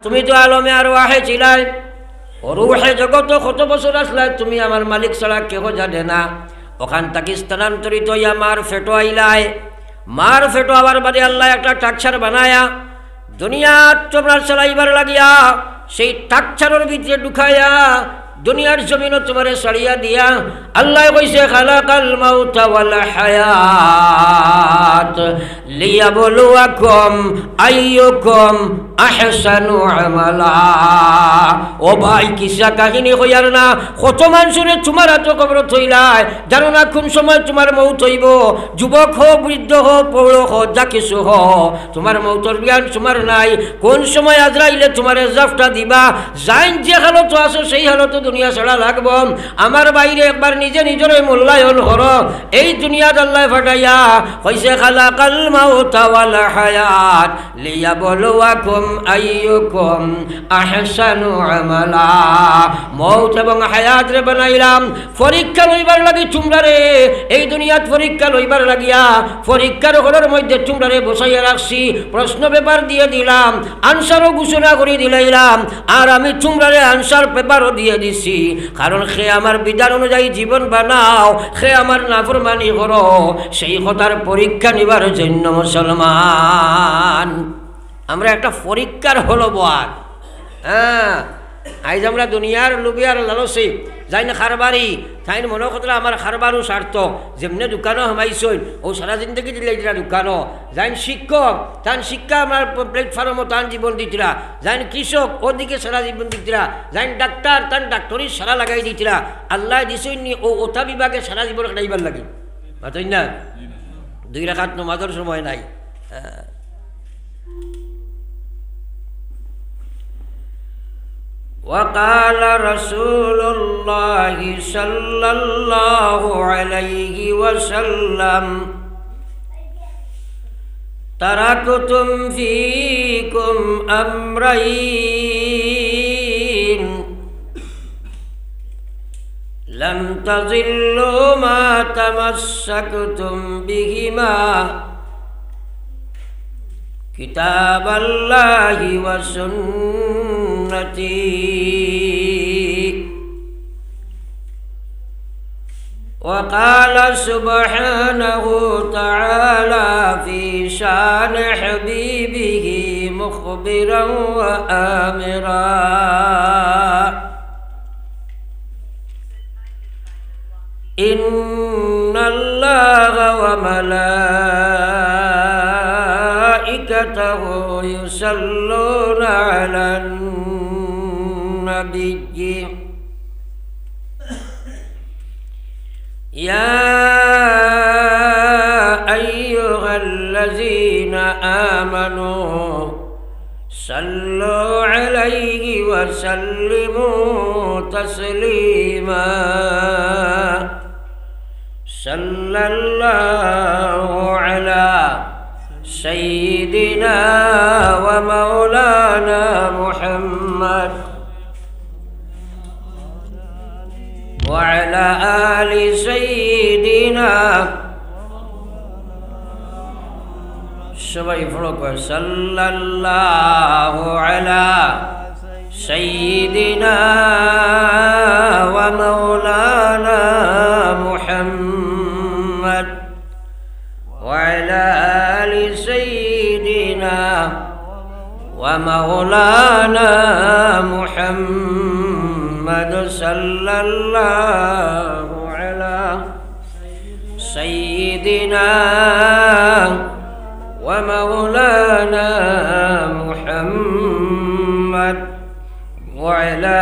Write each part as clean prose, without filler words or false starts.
তুমি তো আলমে আর ওয়াহে ছিলাই, রুহে জগত কত বছর আসলাই, তুমি আমার মালিক ছাড়া কেহ জানে না। ওখান থেকে স্থানান্তরিত হইয়া মার ফেটো আইলাই, মার ফেটো আবার বাদে আল্লাহ একটা টাকছার বানায়া দুনিয়ার তোমরা চালাইবার লাগিয়া সেই টাকছারের ভিতরে ঢুকাইয়া দুনিয়ার জমিনও তোমারে ছাড়িয়া দিয়া আল্লাহ কইছে খালাকাল মাউতা ওয়াল হায়াত লিয়াবলুয়াকুম আইয়ুকুম আহসানু আমালা। ও ভাই কিসা কাহিনী হইয়ার না, কত মানুষের তোমার এত কবর থইলাই, জানো না কোন সময় তোমার মৌত হইব। যুবক হো, বৃদ্ধ হো, পৌর হো, যা কিছু হো, তোমার মৌতর জ্ঞান তোমার নাই। কোন সময় আজরাইলে তোমার জাফটা দিবা, যাইন যে হালত আছে সেই হালত দুনিয়া ছাড়া লাগব। আমার বাইরে একবার নিজে নিজের মূল্যায়ন কর। এই দুনিয়াত আল্লাহ ফাটাইয়া হইছে খালাকাল মাউতা ওয়াল হায়াত লিয়াবলুয়াকুম আইয়ুকুম আহসানু আমালা। মৌত এবং হায়াত রে বানাইলাম পরীক্ষা লইবার লাগি তোমরা রে। এই দুনিয়াত পরীক্ষা লইবার লাগিয়া পরীক্ষার হলের মধ্যে তোমরা রে বসাইয়া রাখছি, প্রশ্ন পেপার দিয়ে দিলাম, আনসারও ঘোষণা করে দিলাম, আর আমি তোমরা রে আনসার পেপারও দিয়ে দিছি। কারণ সে আমার বিধান অনুযায়ী জীবন বানাও, সে আমার নাফরমানি করো, সেই কথার পরীক্ষা নিবার জন্য মুসলমান আমরা একটা পরীক্ষার হলো বার। হ্যাঁ, আইজ আমরা দুনিয়ার লুবি আর লালসি যাই না খারবারি, তাই মনে কথা আমার খারবারও স্বার্থ। যেমনি দোকানও হামাইছই ও সারা জিন্দগি দিলে দোকানও যাই শিক্ষক, তান শিক্ষা আমার প্ল্যাটফর্মও তান জীবন দিতরা, যাই কৃষক ওদিকে সারা জীবন দিতরা, যাই ডাক্তার তান ডাক্তারি সারা লাগাই দিতরা। আল্লাহ দিছই নি ও ওটা বিভাগে সারা জীবন খাইবার লাগে, বুঝলেন না? 2 রাকাত নামাজের সময় নাই। وقال رسول الله صلى الله عليه وسلم تركتم فيكم أمرين لم تضلوا ما تمسكتم بهما كتاب الله وسنتي. وقال سبحانه تعالى في شان حبيبه مخبرا وآمرا إن الله وملائكته يصلون على النبي يا أيها الذين آمنوا صلوا عليه وسلموا تسليما. صلى الله على سيدنا ومولانا محمد وعلى آل سيدنا সবাই ফরক সাল্লাল্লাহু আলা সাইয়্যিদিনা ওয়া মাওলানা মুহাম্মদ ওয়া আলা আলি সাইয়্যিদিনা ওয়া মাওলানা মুহাম্মদ সাল্লাল্লাহু আলা সাইয়্যিদিনা ومولانا محمد وعلى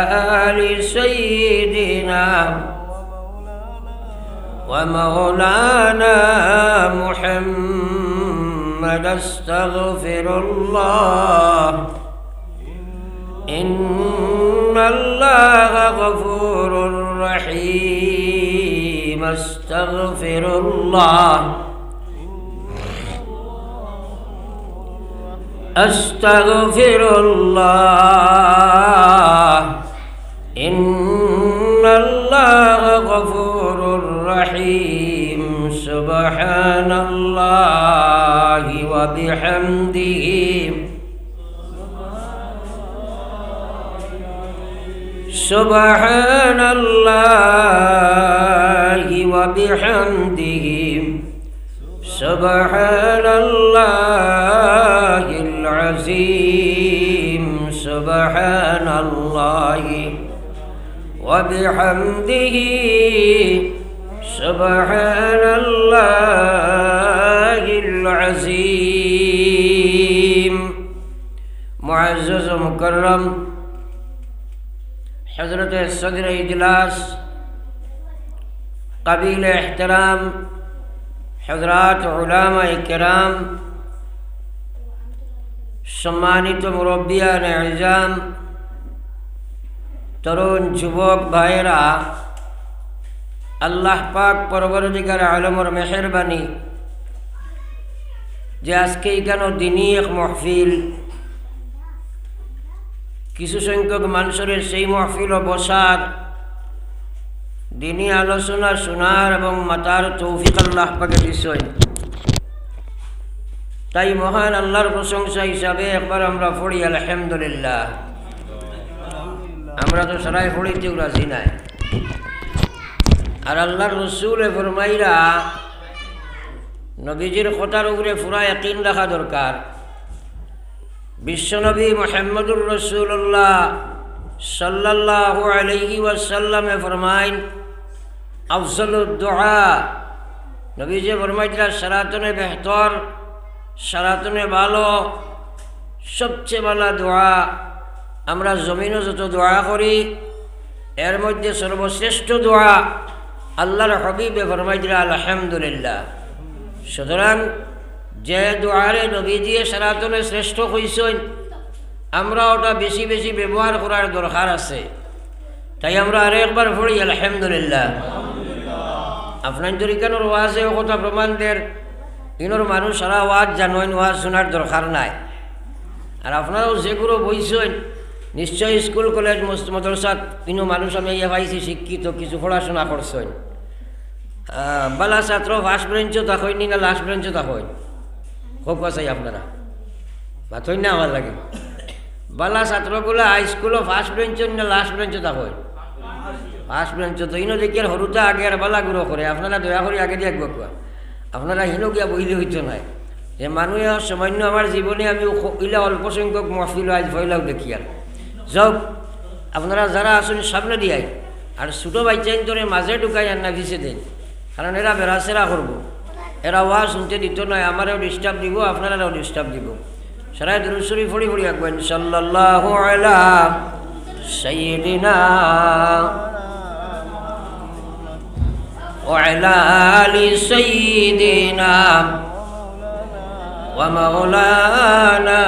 آل سيدنا ومولانا محمد. استغفر الله إن الله غفور رحيم. استغفر الله أستغفر الله إن الله غفور رحيم. سبحان الله وبحمده সুবহানাল্লাহি ওয়া বিহামদিহি সুবহানাল্লাহিল আযীম সুবহানাল্লাহি ওয়া বিহামদিহি সুবহানাল্লাহিল আযীম। মুআজ্জাজ ও মুকাররম হযরত সদর ইজলাস কাবিল ইহতিরাম হযরত উলামায়ে কেরাম, সম্মানিত মুরব্বিয়ান ইজাম, তরুণ যুবক ভাইয়েরা, আল্লাহ পাক পরবর্তীকার আলমের মেহেরবানি যে আজকে এখানে দিনী এক মাহফিল, কিছু সংখ্যক মানুষের সেই মাহফিল ও বসার দিনী আলোচনা শোনার এবং মাতার তৌফিক আল্লাহ পাকে দিছেন। তাই মহান আল্লাহর প্রশংসা হিসাবে একবার আমরা পড়ি আলহামদুলিল্লাহ। আমরা তো সরাই পড়িতেও রাজি নাই। আর আল্লাহর রসুলে ফরমাইরা নবীজির কথার উপরে পুরা ইয়াকিন রাখা দরকার। বিশ্বনবী মুহাম্মদুর রাসূলুল্লাহ সাল্লাল্লাহু আলাইহি ওয়াসাল্লামে ফরমাইন আফজালুদ দুআ, নবীজি ফরমাইরা সারাতনে বেহতর, সারাতনে ভালো, সবচেয়ে ভালো দোয়া আমরা জমিনও যত দোয়া করি এর মধ্যে সর্বশ্রেষ্ঠ দোয়া আল্লাহর হাবিবে ফরমাইরা আলহামদুলিল্লাহ। সুতরাং যে দোয়ারে নবী দিয়ে সারাতনে শ্রেষ্ঠ হইছেন, আমরা ওটা বেশি বেশি ব্যবহার করার দরকার আছে। তাই আমরা আরো একবার পড়ি আলহামদুলিল্লাহ। আপনার তরিকানোর ওয়াজে ও কথা প্রমাণদের ইনোর মানুষ সারা ওয়াজ জানেন, ওয়াজ শোনার দরকার নাই। আর আপনারাও যেগুলো বইছেন নিশ্চয়ই স্কুল কলেজ মাদ্রাসাত ইনো মানুষ আমি ইয়ে পাইছি শিক্ষিত, কিছু পড়াশোনা করছেন। বালা ছাত্র ফার্স্ট বেঞ্চও থাকেন না লাস্ট বেঞ্চও থাকেন, খুব কাছাই আপনারা ভাতই না আমার লাগে। বালা ছাত্রগুলা হাই স্কুলও ফার্স্ট বেঞ্চও না লাস্ট বেঞ্চও থাকেন, ফার্স্ট বেঞ্চও। তো ইনো দেখি আর সরুতে আগে আর বালা গুঁড়ো করে, আপনারা দয়া করে আগে দিয়ে একবার কোয়া। আপনারা হিনো গিয়া বইলে হইতো নাই যে মানুষ সামান্য আমার জীবনে আমি ইলা অল্প সংখ্যক মহফিল আজ ভয়লাও দেখি। আর যাওক আপনারা যারা আসুন সামনে দিয়াই, আর ছোটো বাচ্চাইন তোরে মাঝে ঢুকাই আর না ভিসে দেন, কারণ এরা বেড়াচেরা করবো, এরা ওয়াজ শুনতে দিত নয়, আমারও ডিস্টার্ব দিব, আপনারাও ডিস্টার্ব দিব। সারাই দুরূদ শরীফ পড়ি পড়ি আঁকবেন সাল্লাল্লাহু আলা সাইয়্যিদিনা ওয়া আলা আলি সাইয়্যিদিনা ওয়া মাওলানা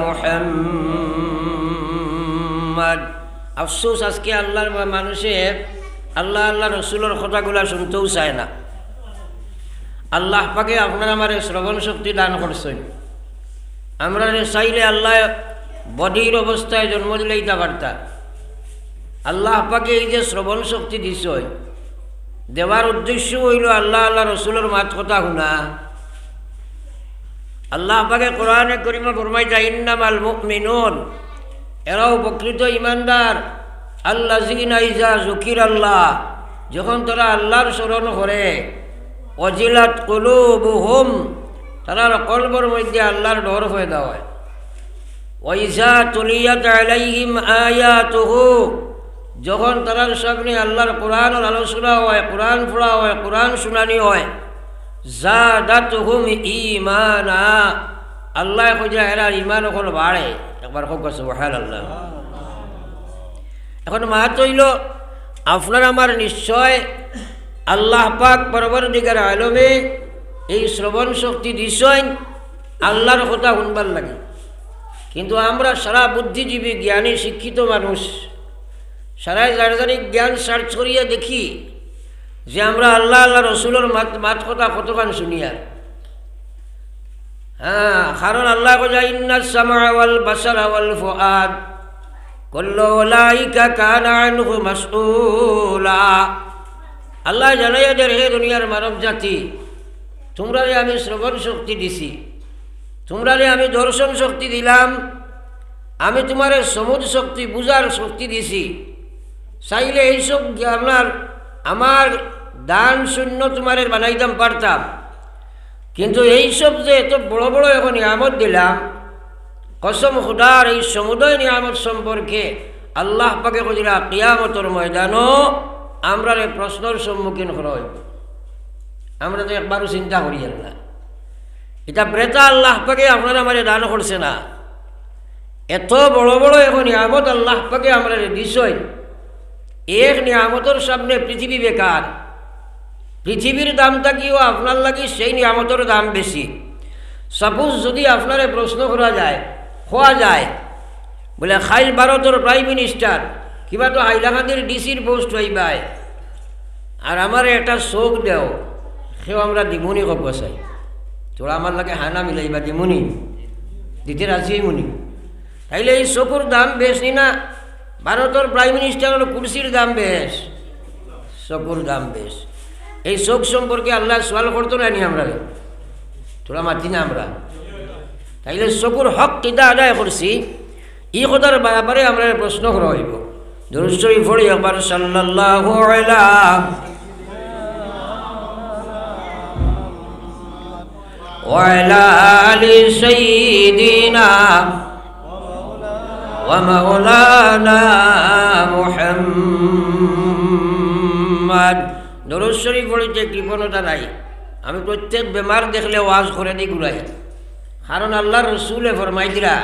মুহাম্মদ। আফসোস আজকে আল্লাহর মানুষে আল্লাহ আল্লাহ রসুলের কথাগুলা শুনতেও চায় না। আল্লাহ পাকে আপনারা আমার শ্রবণ শক্তি দান করছেন, আমরা চাইলে আল্লাহ বডির অবস্থায় জন্ম দিলে ইতা পারতা। আল্লাহ পাকে এই যে শ্রবণ শক্তি দিছ, দেওয়ার উদ্দেশ্য হইল আল্লাহ আল্লাহ রসুলের মাত কথা শুনা। আল্লাহ পাকে কোরআনে কারীমে ফরমাইতা ইন্নামাল মুমিনুন, এরাও প্রকৃত ইমানদার, আল্লাযীনা ইযা যুকিরাল্লাহ, যখন তারা আল্লাহর স্মরণ করে, ওয়াজিলাত কুলুবুহুম, তারার কলবের মধ্যে আল্লাহর ডর পয়দা হয়। ওয়া ইযা তুলিয়াত আলাইহিম আয়াতুহু, যখন তারার সামনে আল্লাহর কোরআনের আলোচনা হয়, কোরআন পড়া হয়, কোরআন শুনানি হয়, জাদাতুহুম ঈমানা, আল্লাহ কইরা এরা ঈমান হল বাড়ে। একবার খুব সুবহানাল্লাহ। এখন মাত হইল আপনার আমার নিশ্চয় আল্লাহ পাক পরবর্তীকার আলমে এই শ্রবণ শক্তি দিছেন আল্লাহর কথা শুনবার লাগে। কিন্তু আমরা সারা বুদ্ধিজীবী জ্ঞানী শিক্ষিত মানুষ সারাই জার্জানিক জ্ঞান সার্চ করিয়া দেখি যে আমরা আল্লাহ আল্লাহ রসুলের মাত কথা কতক্ষণ শুনিয়া। হ্যাঁ, কারণ আল্লাহ কইয়া ইন্নাস সামআ ওয়াল বাসারা ওয়াল ফুআদ কুল্লু উলাইকা কানা আনহু মাসউলা। আল্লাহ জানাইয়া দেন, হে দুনিয়ার মানব জাতি, তোমরারে আমি শ্রবণ শক্তি দিছি, তোমরারে আমি দর্শন শক্তি দিলাম, আমি তোমারে সমুদ শক্তি বুঝার শক্তি দিছি, চাইলে এইসব আপনার আমার দান শূন্য তোমার বানাইতাম পারতাম, কিন্তু এইসব যে এত বড় বড় এখন নিয়ামত দিলাম, কসম খুদার এই সমুদয় নিয়ামত সম্পর্কে আল্লাহ পাকে কইরা কিয়ামতের ময়দানও আমরা এই প্রশ্নের সম্মুখীন করা হইব। আমরা তো একবারও চিন্তা করি না, এটা ব্রেতা আল্লাহ পাকে আপনারা আমার দান করছে না। এত বড় বড় এখন নিয়ামত আল্লাহ পাকে আমরা দিছই, এক নিয়ামতের সামনে পৃথিবী বেকার। পৃথিবীর দামটা কিও আপনার লাগি সেই নিয়ামতের দাম বেশি। সাপোজ যদি আপনারে প্রশ্ন করা যায়, হওয়া যায় বলে খাইল ভারতের প্রাইম মিনিস্টার কিবা তো হাইলাকান্দির ডিসির পোস্ট হইবাই, আর আমার একটা চোখ দেও, সেও আমরা দিমুনি কব চাই, তোরা আমার লাগে হানা মিলাইবা দিমুনি দিতে রাজি মুনি। তাইলে এই চকুর দাম বেশি না ভারতের প্রাইম মিনিস্টারের কুরসির দাম বেশ? চকুর দাম বেশ। এই চোখ সম্পর্কে আল্লাহ সওয়াল করতো না নি আমরা? তোরা মাতি না আমরা? তাইলে চকুর হক কিতা আদায় করছি, ই কথার ব্যাপারে আমরা প্রশ্ন করা হইব। দুরূদ শরীফ পড়ি একবার, সাল্লাল্লাহু আলা ওয়া আলা আলি সাইয়্যিদিনা ওয়া মাওলানা মুহাম্মদ। দুরূদ শরীফ পড়িতে কৃপণতা নাই। আমি প্রত্যেক বেমার দেখলে ওয়াজ করে দিই ঘুরাই, কারণ আল্লাহ রসুলে ফরমাই দিলা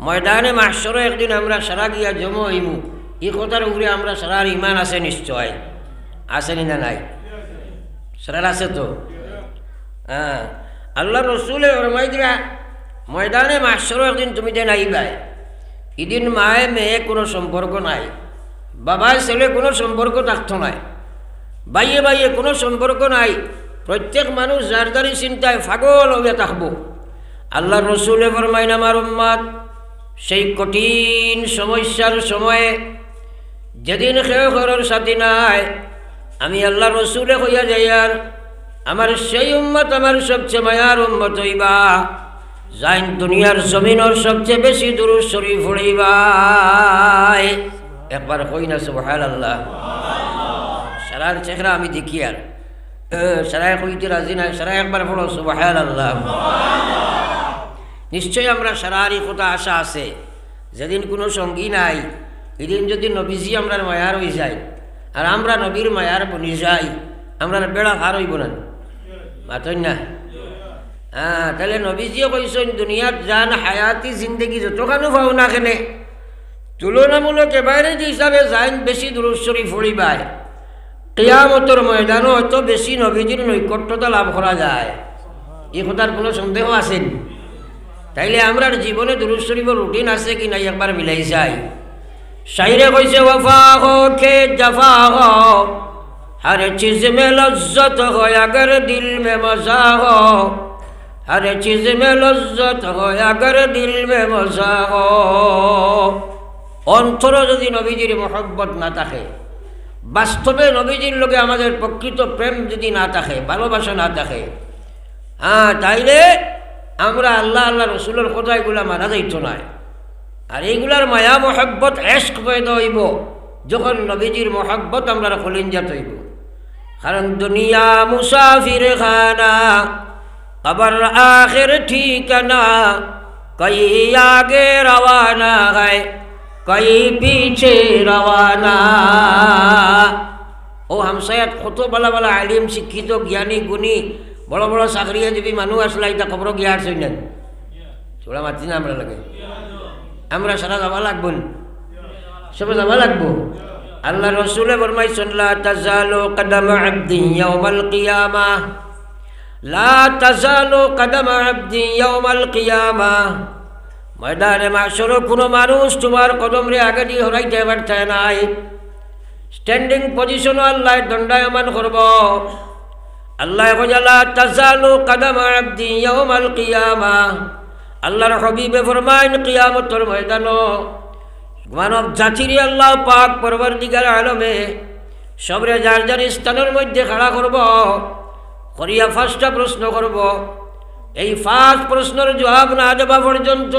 ময়দানে মাহশরে একদিন আমরা সারা গিয়া জমা হইমু। এই কথার উপরে আমরা সারার ইমান আছে নিশ্চয়, আসেনি না নাই? সারার আছে তো? হ্যাঁ, আল্লাহ রসুলে ফরমাই দিলা ময়দানে মাহশরে একদিন তুমি দেন আইবাই। এদিন মায়ে মেয়ে কোনো সম্পর্ক নাই, বাবায় ছেলে কোনো সম্পর্ক থাকতো নাই, বাইয়ে বাইয়ে কোনো সম্পর্ক নাই। প্রত্যেক মানুষ যার যারই চিন্তায় পাগল হইয়া থাকবো। আল্লাহ রসুলে ফরমাইন আমার উম্মত সেই কঠিন সমস্যার সময়ে যেদিন কেউ ঘরের সাথী নাই, আমি আল্লাহ রসুলে হইয়া যাই আর আমার সেই উম্মত আমার সবচেয়ে মায়ার উম্মত হইবা, যাইন দুনিয়ার জমিনের সবচেয়ে বেশি দুরূদ শরীফ পড়িবা। একবার কই না সুবহানাল্লাহ? সারার চেহারা আমি দেখি আর সারায় কইতে রাজি নাই, সারা একবার পড়ো সুবহানাল্লাহ। নিশ্চয়ই আমরা সারারই কথা আশা আছে, যেদিন কোনো সঙ্গী নাই এদিন যদি নবীজি আমরা মায়ার হয়ে যায় আর আমরা নবীর মায়ার বনি যাই, আমরা বেড়া হার হইব না, মাতই না? হ্যাঁ, তাহলে নবীজিও কইছেন দুনিয়ার জান হায়াতি জিন্দগি যতখানো পাও না কেনে তুলনামূলক এভারেজ হিসাবে যাইন বেশি দুরূদ শরীফ পড়িবাই, কিয়ামতের ময়দানও এত বেশি নবীজির নৈকট্যতা লাভ করা যায়। এই কথার কোনো সন্দেহ আছেন? তাইলে আমরার জীবনে দুরূদ শরীফের রুটিন আছে কি নাই একবার মিলাই যাই। শাইরে কইছে ওয়াফা হো কে জাফা হো हर चीज में लज्जत हो अगर दिल में मजा हो, हर चीज में लज्जत हो अगर दिल में मजा हो। অন্তর যদি নবীজির মহব্বত না থাকে, বাস্তবে নবীজির লোকে আমাদের প্রকৃত প্রেম যদি না থাকে, ভালোবাসা না থাকে, হ্যাঁ, তাইলে আমরা আল্লাহ আল্লাহ রসুলের কথাগুলা মানা যাইত না। আর এইগুলার মায়া মহব্বত এশক পয়দা হইব যখন নবীজির মহব্বত আমরা কলিঞ্জাত হইব। কারণ দুনিয়া মুসাফির খানা, কবর আখির ঠিকানা, কই আগে রওয়ানা হয় কই পিছে রওয়ানা। ও হামসায়াত কত বলা বলা আলিম শিক্ষিত জ্ঞানী গুণী বড় বড় চাকরিজীবী মানুষ আসলে এটা খবর গিয়া আসছেন না, ছোড়া মাতি না আমরা লাগে, আমরা সারা যাওয়া লাগবো, সবে যাওয়া লাগবো। আল্লাহ রসুলে ফরমাইছেন লা তাজালু কদম আবদি ইয়াউমাল কিয়ামাহ, লা তাজালু কদম আবদি ইয়াউমাল কিয়ামাহ। ময়দানে মাহশরে কোনো মানুষ তোমার কদম রে আগে দিয়ে হরাইতে পারছে নাই। স্ট্যান্ডিং পজিশন আল্লাহ দণ্ডায়মান করব। আল্লাহ কইলা লা তাজালু কদম আবদি ইয়াউমাল কিয়ামাহ। আল্লাহর হাবিবে ফরমাইন কিয়ামতের ময়দানে মানব জাতিরে আল্লাহ পাক পরবর্তীকার আলমে সবরে যার যার স্থানের মধ্যে খাড়া করব, করিয়া ফার্স্টটা প্রশ্ন করব। এই ফার্স্ট প্রশ্নের জবাব না দেওয়া পর্যন্ত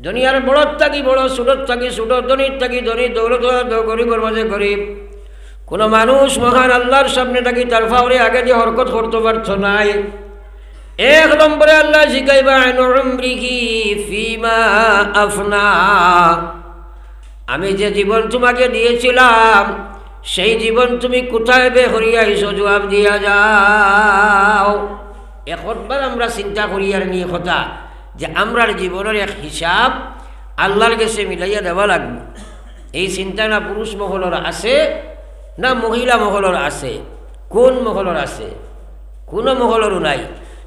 দুনিয়ার বড়ত থাকি বড়, ছোটত থাকি ছোট, ধনীর থাকি ধনী, দৌলত গরিবের মাঝে গরিব। কোনো মানুষ মহান আল্লাহর সামনে থাকি তার ফাওরে আগে দিয়ে হরকত করতে পারত নাই। এক নম্বরে আল্লাহ শিখাইবা উমরিহি ফিমা আফনা, আমি যে জীবন তোমাকে দিয়েছিলাম সেই জীবন তুমি কোথায় বে করিয়াইছো, জবাব দিয়া যাও। একবার আমরা চিন্তা করি আর নিয়ে কথা যে আমরার জীবনের এক হিসাব আল্লাহর কাছে মিলাইয়া দেওয়া লাগবে। এই চিন্তা না পুরুষ মহলের আছে না মহিলা মহলের আছে? কোন মহলের আছে? কোনো মহলেরও নাই।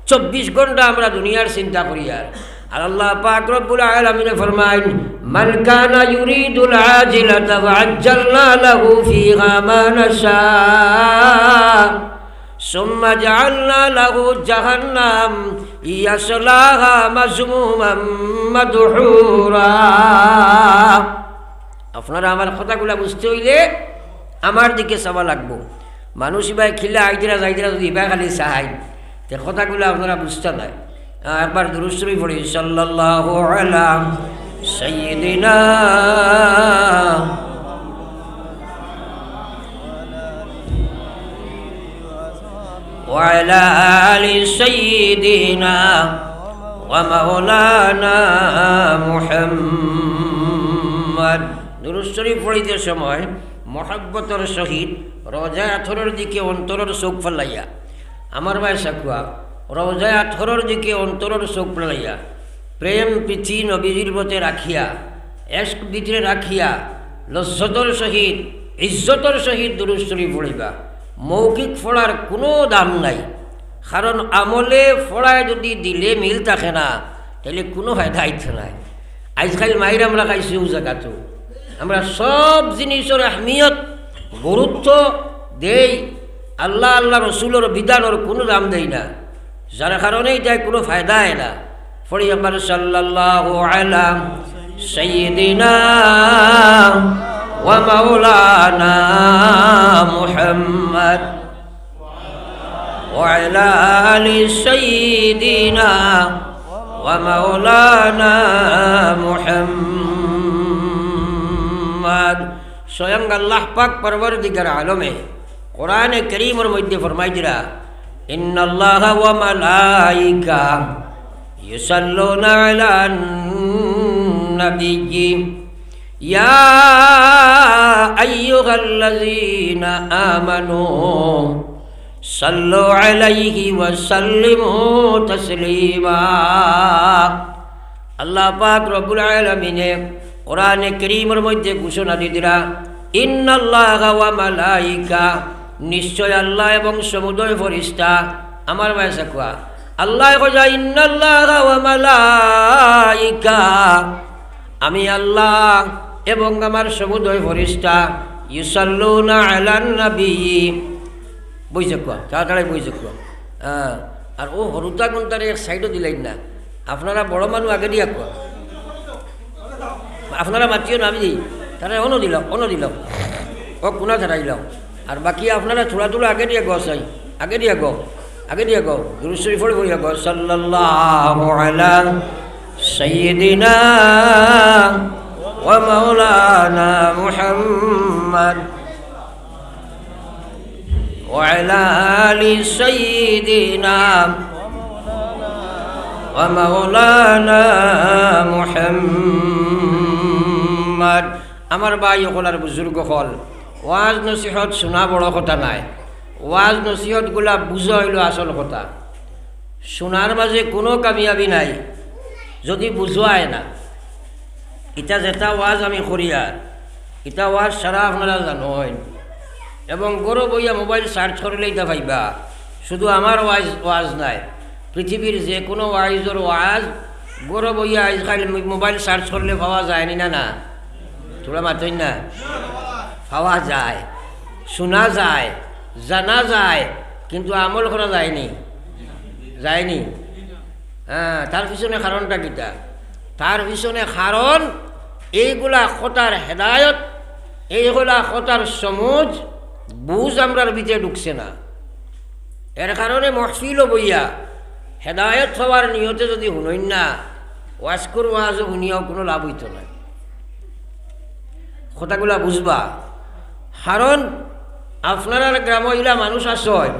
24 ঘন্টা আমরা দুনিয়ার চিন্তা করি। আর আল্লাহ পাক রব্বুল আলামিন ফরমায়, মান কানা ইউরিদুল আজিলাতা ওয়াজ্জালনা লাহু ফিহা মা নাশা সুম্মা জাআলনা লাহু জাহান্নাম ইয়াসলাহা মাজমুমান মাদহুরা। আপনারা আমার কথাগুলা বুঝতে হইলে আমার দিকে চাওয়া লাগবো। মানুষ ইবাই খিলা আইদিরা যাইদিরা যদি ইবাই খালি চাহাই তে কথাগুলো আপনারা বুঝতে নাই। একবার দুরূদ শরীফ পড়ি, সাল্লাল্লাহু আলা সাইয়্যিদিনা ওয়া আলা আলি সাইয়্যিদিনা ওয়া মাওলানা মুহাম্মদ। দুরূদ শরীফ পড়িতে সময় মহব্বতের সহিত রোজা আথরের দিকে অন্তরের চোখ ফেলাইয়া, আমার ভাই সাকুয়া, রোজা আথরের দিকে অন্তরের চোখ ফেলাইয়া প্রেম প্রীতি নবীজির মতে রাখিয়া, এশক ভিতরে রাখিয়া লজ্জতর সহিত ইজ্জতর সহিত দুরূদ শরীফ পড়িবা। মৌখিক পড়ার কোনো দাম নাই, কারণ আমলে পড়ায় যদি দিলে মিল থাকে না তাহলে কোনো ফায়দা আইতে নাই। আজকাল মাইর আমরা খাইছি জায়গাতো আমরা সব জিনিসের আহমিয়ত গুরুত্ব দেই, আল্লাহ আল্লাহ রসুলের বিধানের কোনো দাম দেই না, যার কারণে এটাই কোনো ফায়দা হয় না। পড়ি আমার সাল্লাল্লাহু আলা সাইয়্যিদিনা ওয়া মাওলানা মুহাম্মদ ওয়া আলা আলি সাইয়্যিদিনা ওয়া মাওলানা মুহাম্মদ। স্বয়ং আল্লাহ পাক পরবর্তীকার আলমে কোরআনে কারীমের মধ্যে ফরমাই দিরা, ইন্নাল্লাহা ওয়া মালাইকা ইউসাল্লুনা আলান নাবিয়্যি ইয়া আইয়ুহাল্লাযীনা আমানু সাল্লু আলাইহি ওয়া সাল্লিমু তাসলিমা। আল্লাহ পাক রব্বুল আলামিনে কোরআনে কারীমের মধ্যে ঘোষণা দিরা, ইন্নাল্লাহা ওয়া মালাইকা, নিশ্চয় আল্লাহ এবং সমুদয় ফেরেশতা। আমার ভাইসা কোয়া আল্লাহ কইয়া ইন্নাল্লাহা ওয়া মালাইকা, আমি আল্লাহ এবং আমার সমুদয় ফেরেশতা ইউসাল্লুনা আলান নবী। বইছে কোয়া তাড়াতাড়ি বইছে কোয়া। আর ও হরুতা কোনটারে এক সাইডও দিলেন না, আপনারা বড় মানুষ আগে দিয়া কোয়া, আপনারা মাতিও না, আমি দিই তারা অন্য দিলাম ও কোনা ছাড়াই দিলাম। আর বাকি আপনারা থোড়া থোড়া আগে দিয়ে গো, চাই আগে দিয়ে গো, আগে দিয়ে গো। দুরূদ শরীফ পড়ে গো, সাল্লাল্লাহু আলা সাইয়্যিদিনা ওয়া মাওলানা মুহাম্মদ ওয়া আলা আলি সাইয়্যিদিনা ওয়া মাওলানা মুহাম্মদ। আমার ভাই হলার বুজুর্গ হল, ওয়াজ নসিহত শোনা বড় কথা নাই, ওয়াজ নসিহতগুলা বুঝা হইল আসল কথা। শোনার মাঝে কোনো কামিয়াবি নাই যদি বুঝোয়ায় না। ইটা যেটা ওয়াজ আমি করি আর ইটা ওয়াজ সারা আপনারা জানেন, এবং গরো বইয়া মোবাইল সার্চ করলে এটা ভাইবা শুধু আমার ওয়াজ নাই, পৃথিবীর যে কোনো ওয়াইজর ওয়াজ গরো বইয়া আজকাল মোবাইল সার্চ করলে পাওয়া যায়নি না? না তোরা মাতই না, পাওয়া যায়, শোনা যায়, জানা যায়, কিন্তু আমল করা যায়নি। হ্যাঁ, তার পিছনে কারণটা কিটা? তার পিছনে কারণ এইগুলা কথার হেদায়ত, এইগুলা কথার সমুজ বুঝ আমরার ভিতরে ঢুকছে না। এর কারণে মহফিলও বইয়া হেদায়ত হওয়ার নিয়তে যদি শুনই না, ওয়াজকর ওয়াজও শুনিয়াও কোনো লাভ হইত না। কথাগুলা বুঝবা, কারণ আপনার গ্রাম ইলা মানুষ আসয়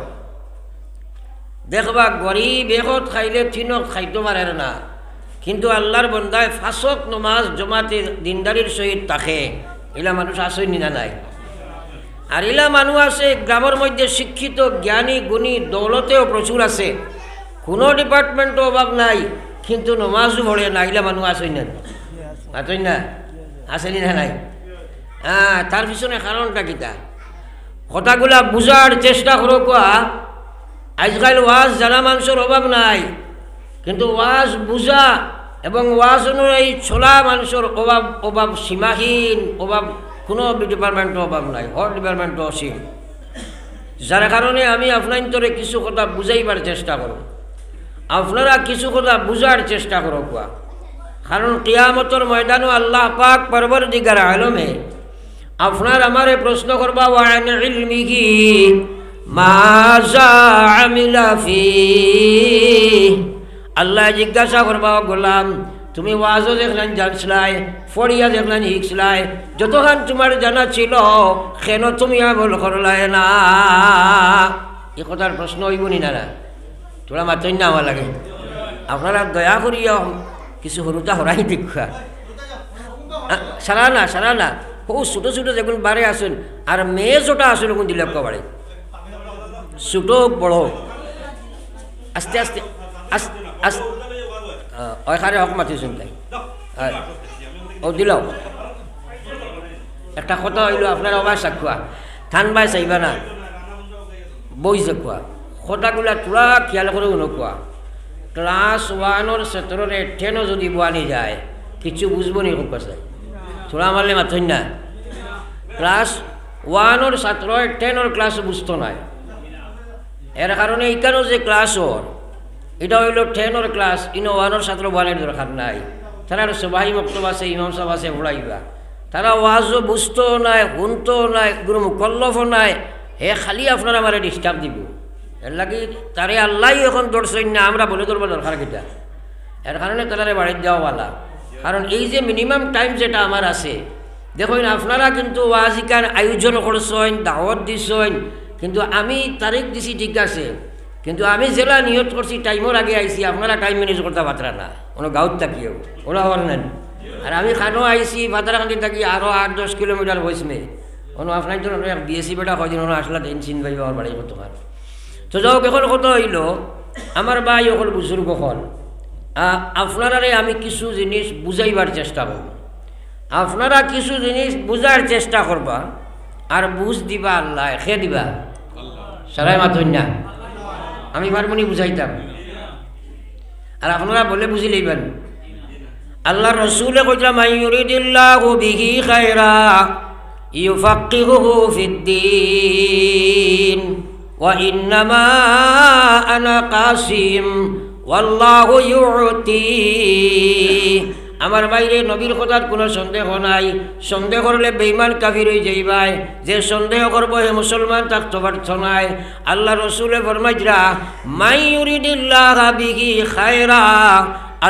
দেখবা গরিব এখত খাইলে তিনক খাইতে পারে না, কিন্তু আল্লাহর বন্দায় ফাঁসক নমাজ জমাতে দিনদারির সহিত থাকে, এলা মানুষ আসয় নিনা নাই। আর এলা মানুষ আছে গ্রামের মধ্যে শিক্ষিত জ্ঞানী গুণী দৌলতেও প্রচুর আছে, কোনো ডিপার্টমেন্টও অভাব নাই, কিন্তু নমাজও ভরে না, এলা মানুষ আসই না, আসই না, আসেনি না নাই। হ্যাঁ, তার পিছনে কারণটা কিতা? কথাগুলা বুঝার চেষ্টা করো। কোয়া আজকাল ওয়াজ জানা মানুষের অভাব নাই, কিন্তু ওয়াজ বুঝা এবং ওয়াজ অনুযায়ী চলা মানুষের অভাব সীমাহীন, অভাব কোনো ডিপার্টমেন্টও অভাব নাই, হর ডিপার্টমেন্টও অসীম। যার কারণে আমি আপনার কিছু কথা বুঝাইবার চেষ্টা করব, আপনারা কিছু কথা বুঝার চেষ্টা করো। কোয়া কারণ কিয়ামতের ময়দানও আল্লাহ পাক পরবর্তীকার আলমে আপনার আমারে প্রশ্ন করবা, ওয়ান ইলমিহি মাযা আমিলা ফীহি, আল্লাহ জিজ্ঞাসা করবা, গোলাম তুমি ওয়াজও দেখলেন জানছিলাই, ফড়িয়া দেখলেন শিখছিলাই, যতক্ষণ তোমার জানা ছিল কেন তুমি আমল করলাই না? এই কথার প্রশ্ন হইবনি না? তোরা মাতই না আমার লাগে। আপনারা দয়া করিয়া কিছু হরুতা হরাই দেখা, সারা না ও ছোটো ছোটো যেগুলো বারে আসেন, আর মেয়ে ছোটা আসেন ওগুলো দিলে বাড়ে, ছোটো বড় আস্তে আস্তে ওইখানে হক মাতিছেন তাই ও দিলাও। একটা কথা হইল, আপনারা অবাই চাকুয়া থান বাই চাইবা না, বই চাকুয়া কথাগুলা তোরা খেয়াল করে নোকোয়া। ক্লাস 1 ছাত্ররে 10 যদি বোয়ানি যায় কিছু বুঝবো নি খুব কাছে, তোরা মারলে মাথই না। ক্লাস 1 ছাত্র 10 ক্লাস বুঝতো নাই, এর কারণে এইখানেও যে ক্লাস ওর এটা হইল 10 ক্লাস, 1 ছাত্র বোয়ানের দরকার নাই। তারা সবাই মক্তব আছে, ইমাম সাহেব আছে, পড়াইবা। তারা ওয়াজও বুঝতো নাই, শুনতো নাই, কোনো মুকল্লফও নাই, হে খালি আপনারা আমারে ডিস্টার্ব দিব। এর লাগি তারে আল্লাহ এখন দর্শন না, আমরা বলে ধরবো দরকার কিটা। এর কারণে তারা বাড়ির যাওয়াওয়ালা, কারণ এই যে মিনিমাম টাইম যেটা আমার আছে, দেখুন আপনারা কিন্তু ওয়াজিকার আয়োজন করছেন, দাওয়াত দিছেন, কিন্তু আমি তারিখ দিছি ঠিক আছে, কিন্তু আমি জেলা নিয়ত করছি টাইমের আগে আইসি, আপনারা টাইম ম্যানেজ করতে পাত্রা না, কোনো গাঁত থাকিও ওরা হওয়ার নেন। আর আমি খানো আইসি ভাতারাখান্তি থাকি আরও 8-10 কিলোমিটার বসমে, কোনো আপনার জন্য বিএসসি বেটা কয়দিন আসলা টেনশন ভাই আমার বাড়ি কত কার। তো যাও এখন কত হইল, আমার ভাই অকল বুজুর্গ হল, আপনারারে আমি কিছু জিনিস বুঝাইবার চেষ্টা করব, আপনারা কিছু জিনিস বুঝার চেষ্টা করবা, আর বুঝ দিবা আল্লাহ, খে দিবা সারাই মাতই না, আমি পারবনি বুঝাইতাম, আর আপনারা বলে বুঝি লইবেন। আল্লাহ রসুলে কইলা, মান ইউরিদিল্লাহু বিহি খায়রা ইউফাক্কিহুহু ফিদ্দীন ওয়া ইন্নামা আনা কাসিম ওয়াল্লাহু ইউতি। আমার বাইরে নবীর কথার কোনো সন্দেহ নাই, সন্দেহ করলে বেঈমান কাফির হয়ে যাইবাই, যে সন্দেহ করব হে মুসলমান থাকতে পারত নাই। আল্লাহ রসুলে ফরমাইরা, মান ইউরিদিল্লাহু বিহি খায়রা,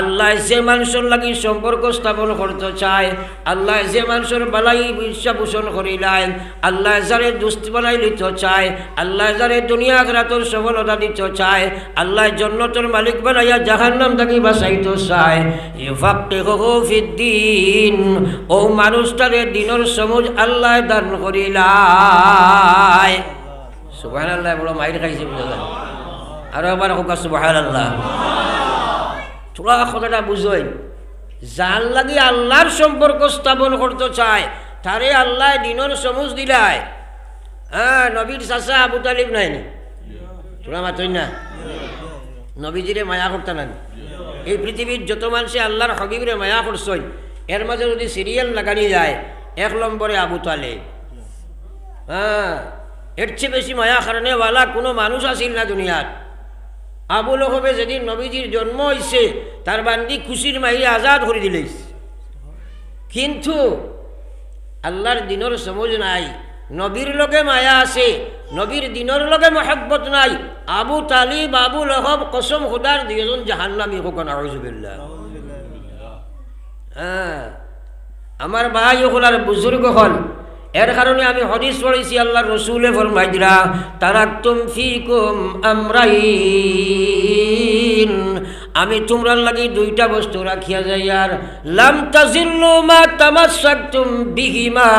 আল্লাহ যে মানুষের লাগি সম্পর্ক স্থাপন করতে চায়, আল্লাহ যে মানুষের বালাই বিশ্বাস পোষণ করিলায়, আল্লাহ যারে দুস্তি বানাই লিতে চায়, আল্লাহ যারে দুনিয়া আখিরাতের সফলতা দিতে চায়, আল্লাহ জান্নাতের মালিক বানাইয়া জাহান্নাম থেকে বাঁচাইতে চায়, ইউফাক্কিহুহু ফিদ্দীন, ও মানুষটারে দিনের সমুজ আল্লাহ দান করিলায়। সুবহানাল্লাহ, বড় মাইর খাইছে বুঝলেন, আরো একবার হোক সুবহানাল্লাহ। তোরা কথাটা বুঝই, যার লাগি আল্লাহর সম্পর্ক স্থাপন করতে চায় তারে আল্লাহ দিনের সমুজ দিলায়। হ্যাঁ, নবীর চাচা আবু তালিব নাইনি, তোরা মাতই না, নবীজিরে মায়া করতে না। এই পৃথিবীর যত মানুষে আল্লাহর হবিবরে মায়া করছেন, এর মাঝে যদি সিরিয়াল লাগানি যায়, 1 নম্বরে আবু তালিব। হ্যাঁ, এর চেয়ে বেশি মায়া কারণে ওয়ালা কোনো মানুষ আসিল না দুনিয়ার। আবু লহবে যেদিন নবীজির জন্ম হয়েছে, তার বান্দি খুশির মাহি আজাদ করে দিলেই, কিন্তু আল্লাহর দিনের সমজ নাই, নবীর লগে মায়া আছে, নবীর দিনের লগে মহব্বত নাই। আবু তালিব, আবু লহব, কসম খুদার দুইজন জাহান্নামী, হোক নাউযুবিল্লাহ। হ্যাঁ, আমার ভাই ওগুলার বুজুর্গ হল, এর কারণে আমি হাদিস পড়েছি, আল্লাহর রাসূলে ফরমাই দিরা তারাকতুম ফিকুম আমরাইন, আমি তোমরার লাগি দুইটা বস্তু রাখিয়া যাই, আর লাম তাজিল্লু মা তামাসসাকতুম বিহিমা,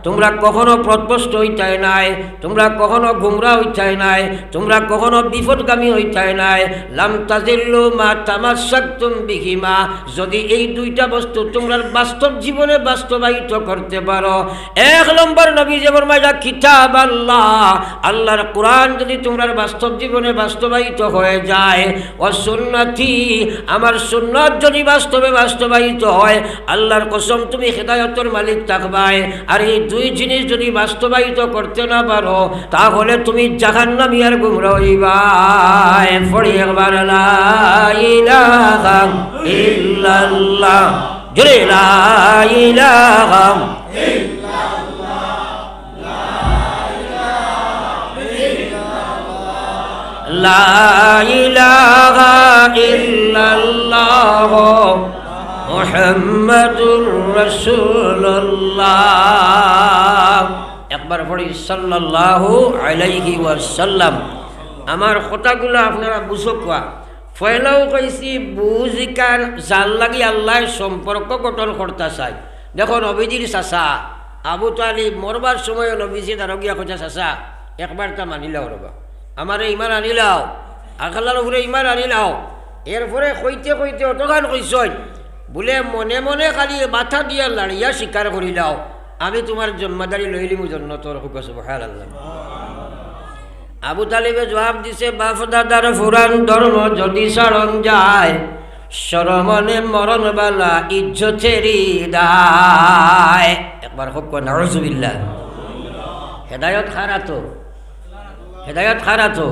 তোমরা কখনো পথভ্রষ্ট হইতাই নাই, তোমরা কখনো গুমরা হইতাই নাই, তোমরা কখনো বিপদগামী হইতাই নাই। লাম তাজিল্লু মা তামাসসাকতুম বিহিমা, যদি এই দুইটা বস্তু তোমরা বাস্তব জীবনে বাস্তবায়িত করতে পারো। এক নম্বর নবী যে ফরমাইলা কিতাব আল্লাহ, আল্লাহর কোরআন যদি তোমরা বাস্তব জীবনে বাস্তবায়িত হয়ে যায়, ও সুন্নতি, আমার সুন্নাত যদি বাস্তবে বাস্তবায়িত হয়, আল্লাহর কসম তুমি হেদায়েতের মালিক থাকবাই। আর এই দুই জিনিস যদি বাস্তবায়িত করতে না পারো, তাহলে তুমি জাহান্নামী আর গুমরা হইবাই। পড়ি একবার লা ইলাহা ইল্লাল্লাহ, জোরে লা ইলাহা লা ইলাহা ইল্লাল্লাহ মুহাম্মাদুর রাসূলুল্লাহ। একবার পড়ি সাল্লাল্লাহু আলাইহি ওয়াসাল্লাম। আমার কথাগুলো আপনারা বুঝোকা, পয়লাও কইছি বুঝিকার জাল লাগি আল্লাহ সম্পর্ক গঠন করতে চাই। দেখো নবীজির চাচা আবু তালিব মরবার সময় নবীজি তার গিয়া কথা, চাচা একবার তা মানিলাও রবা, আমারে ইমান আনিলাও, আখালার উপরে ইমান আনিলাও। এরপরে কইতে কইতে অতগান কইসই বলে মনে মনে খালি মাথা দিয়া লাড়িয়া স্বীকার করিলাও, আমি তোমার জন্মদারি লইলিমু জন্নতর হুক সুবহানাল্লাহ। আবু তালিবে জবাব দিছে, বাপ দাদার ফুরান ধর্ম যদি সারণ যায়, শরমনে মরণ বালা ইজ্জতেরি দায়। একবার হুক নাউজুবিল্লাহ। হেদায়ত খারাতো, হেদায়ত খারাতো।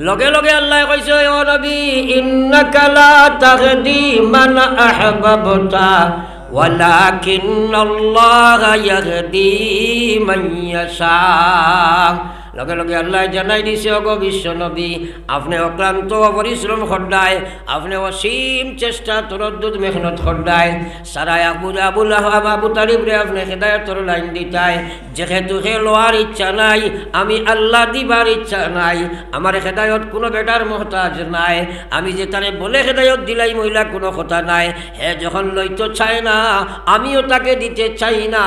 লগে লগে আল্লাহ কইছে, ও নবী ইন্নাকা লা তাহদি মান আহবাবতা ওয়ালাকিন্নাল্লাহা ইয়াহদি মান ইয়াশা। লগে লগে আল্লাহ জানাই দিছে, অগ বিশ্ব নবী, আপনি অক্লান্ত পরিশ্রম করদায়, আপনি অসীম চেষ্টা তরদ্দুদ মেহনত করদায়, সারাই আবু তালিবরে আপনি হেদায়তর লাইন দিতায়। যেহেতু হে লোয়ার ইচ্ছা নাই, আমি আল্লাহ দিবার ইচ্ছা নাই, আমার হেদায়ত কোনো বেটার মহতাজ নাই, আমি যে তারে বলে হেদায়ত দিলাই মহিলা কোনো কথা নাই। হে যখন লইতে চায় না, আমিও তাকে দিতে চাই না।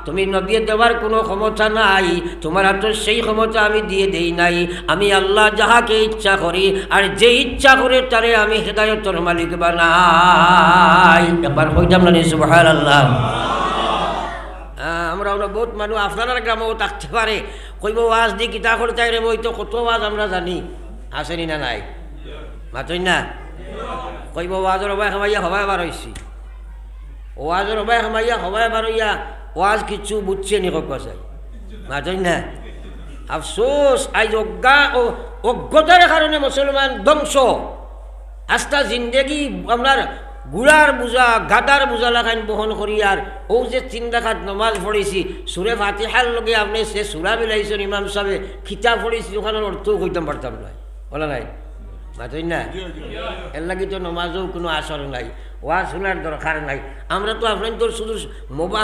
তুমি নবী দেওয়ার কোনো ক্ষমতা নাই, তোমার তো সেই ক্ষমতা আমি দিয়ে দেই নাই। আমি আল্লাহ যাহাকে ইচ্ছা করি আর যে ইচ্ছা করে তারে আমি হেদায়তের মালিক বানাই। একবার কইতাম না সুবহানাল্লাহ। আমরা বহুত মানুষ আপনার গ্রামেও থাকতে পারে, কইব ওয়াজ দি কিতা করতে রে, বই তো কত ওয়াজ আমরা জানি, আসেনি না নাই মাতই না। কইব ওয়াজের অবাই খামাইয়া হবাই বার হইছি, ওয়াজের অবাই খামাইয়া হবাই বার হইয়া ওয়াজ কিছু বুঝছে নি কক চাই মাতই না। আফসোস আজ অজ্ঞতার কারণে মুসলমান ধ্বংস। আস্তা জিন্দেগি আপনার গুড়ার বোঝা গাদার বোঝা লাগাইন বহন করি। আর ও যে 3 রাকাত নমাজ পড়েছি, সুরে ফাতিহার লগে আপনি সে সুরা মিলাইছেন, ইমাম সাহেব খিতা পড়েছি, ওখানে অর্থও কইতাম পারতাম নাই, বলা নাই মাতই না। এর লাগি তো নমাজও কোনো আসর নাই, ওয়াজ শোনার দরকার নাই। আমরা তো আপনার তো শুধু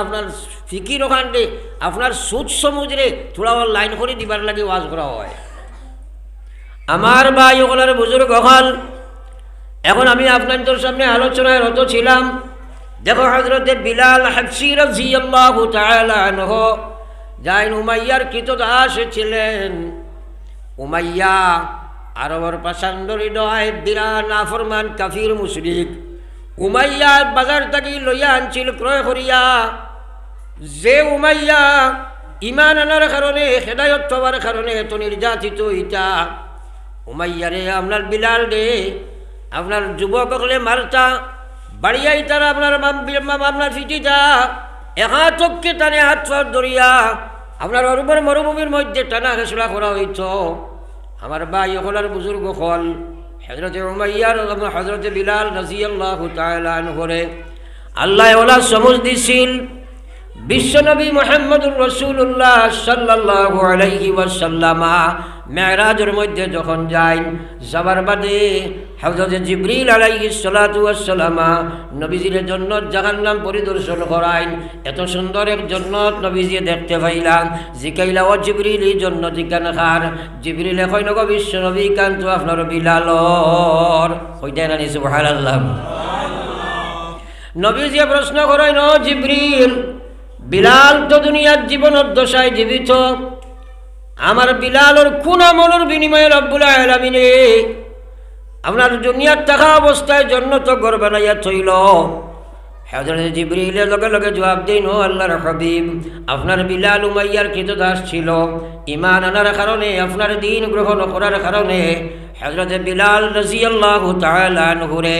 আপনার ফিকির ওখান দে আপনার সুদ সমুদ্রে থোড়া লাইন করে দিবার লাগে ওয়াজ করা হয়। আমার ভাই ওগুলার বুজুর্গ হল, এখন আমি আপনাদের সামনে আলোচনায় রত ছিলাম। দেখো হযরতে বিলাল হাবশী রাদিয়াল্লাহু তাআলা আনহু যাইন উমাইয়ার কৃতদাস ছিলেন। উমাইয়া আরবের পাষাণ্ডরী নয়, বিরাট নাফরমান কাফির মুশরিক। উমাইয়া বাজার থেকে লইয়া আনছিল ক্রয় করিয়া। যে উমাইয়া ইমান আনার কারণে হেদায়ত পাওয়ার কারণে এত নির্যাতিত ইটা, উমাইয়ারে আপনার বিলাল রে আপনার যুবক হলে মারতা, বাড়িয়াই তারা আপনার ফিটিতা, একাতককে টানে হাত ফাট ধরিয়া আপনার অরুবের মরুভূমির মধ্যে টানা হেসলা করা হইত। আমার ভাই ওখানার বুজুর্গ হল হযরতে উমাইয়ার হযরতে বিলাল রাদিয়াল্লাহু তাআলা আনহু রে আল্লাহ ওলা সমঝ দিছিল। বিশ্বনবী মুহাম্মদুর রাসূলুল্লাহ সাল্লাল্লাহু আলাইহি ওয়াসাল্লাম মেরাজের মধ্যে যখন যান, যাবার বাদে হযরত জিবরিল আলাইহিস সালাতু ওয়াস সালাম নবীজির জান্নাত জাহান্নাম পরিদর্শন করাইন। এত সুন্দর এক জান্নাত নবীজি দেখতে পাইলাম। জিকাইলা ও জিবরিল এই জান্নাত কান খার? জিবরিল কইল গো বিশ্বনবী কান তো আপনার বিলালর। কইতেন না সুবহানাল্লাহ। নবীজি প্রশ্ন করেন, ও জিবরিল, বিলাল তো দুনিয়ার জীবনের দশায় জীবিত, আমার বিলালর কোন আমলের বিনিময়ে রব্বুল আলামিনে আপনার দুনিয়ার থাকা অবস্থায় জান্নাত ঘর বানাইয়া থইল? হযরত জিবরিলের লগে লগে জবাব দেন, ও আল্লাহর হাবিব, আপনার বিলাল উমাইয়ার কৃতদাস ছিল। ঈমান আনার কারণে, আপনার দ্বীন গ্রহণ করার কারণে হযরত বিলাল রাদিয়াল্লাহু তাআলা আনহুরে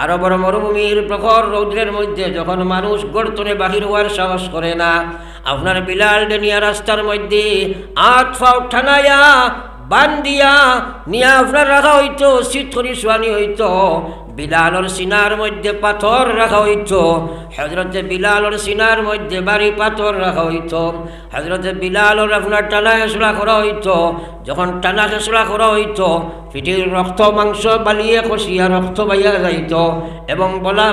আরবের মরুভূমির প্রখর রৌদ্রের মধ্যে যখন মানুষ গর্তনে বাহির হওয়ার সাহস করে না, আপনার বিলাল নিয়া রাস্তার মধ্যে আট ফাও ঠানাইয়া বান্দিয়া নিয়া আপনার রাখা হইতো, শীতরি সোয়ানি হইতো। বিলালর সিনার মধ্যে পাথর রাখা হইতো, হযরতে বিলালর সিনার মধ্যে বাড়ি পাথর রাখা হইতো। হযরতে বিলালর আপনার টানা হেসড়া করা হইতো। যখন টানা হেসড়া করা হইতো, পিঠির রক্ত মাংস বালিয়ে খসিয়া রক্ত বাইয়া যাইত এবং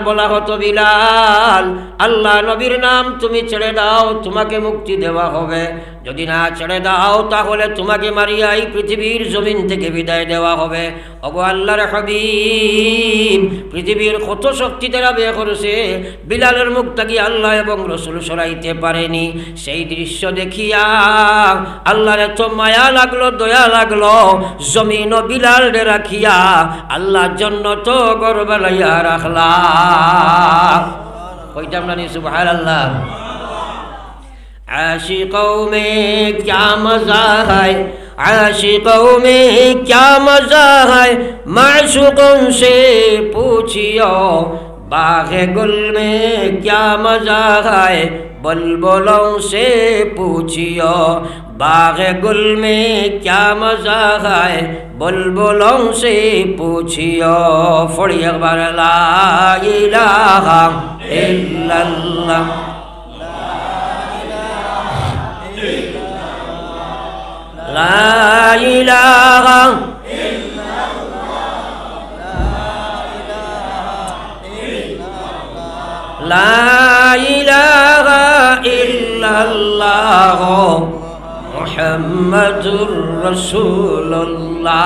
বলা হতো, বিলাল, আল্লাহ নবীর নাম তুমি ছেড়ে দাও, তোমাকে মুক্তি দেওয়া হবে। যদি না ছেড়ে দাও তাহলে তোমাকে মারিয়া এই পৃথিবীর জমিন থেকে বিদায় দেওয়া হবে। ওগো আল্লাহর হাবিব, পৃথিবীর কত শক্তি তারা ব্যয় করেছে, বিলালের মুখটাকে আল্লাহ এবং রসুল সরাইতে পারেনি। সেই দৃশ্য দেখিয়া আল্লাহর এত মায়া লাগলো, দয়া লাগলো, জমিন ও বিলাল রাখিয়া আল্লাহ জান্নাত ঘর বানাইয়া রাখলা। কইতাম না সুবহানাল্লাহ। आशिकों में क्या मज़ा है, आशिकों में क्या मज़ा है, माशूकों से पूछियो। बाग़े गुल में क्या मज़ा है, बुलबुलों से पूछियो। बाग़े गुल में क्या मज़ा है, बुलबुलों से पूछियो। फड़ी अखबार ला इलाहा इल्लल्लाह, ला इलाहा ला इलाहा इल्लल्लाह মুহাম্মাদুর রাসূলুল্লাহ।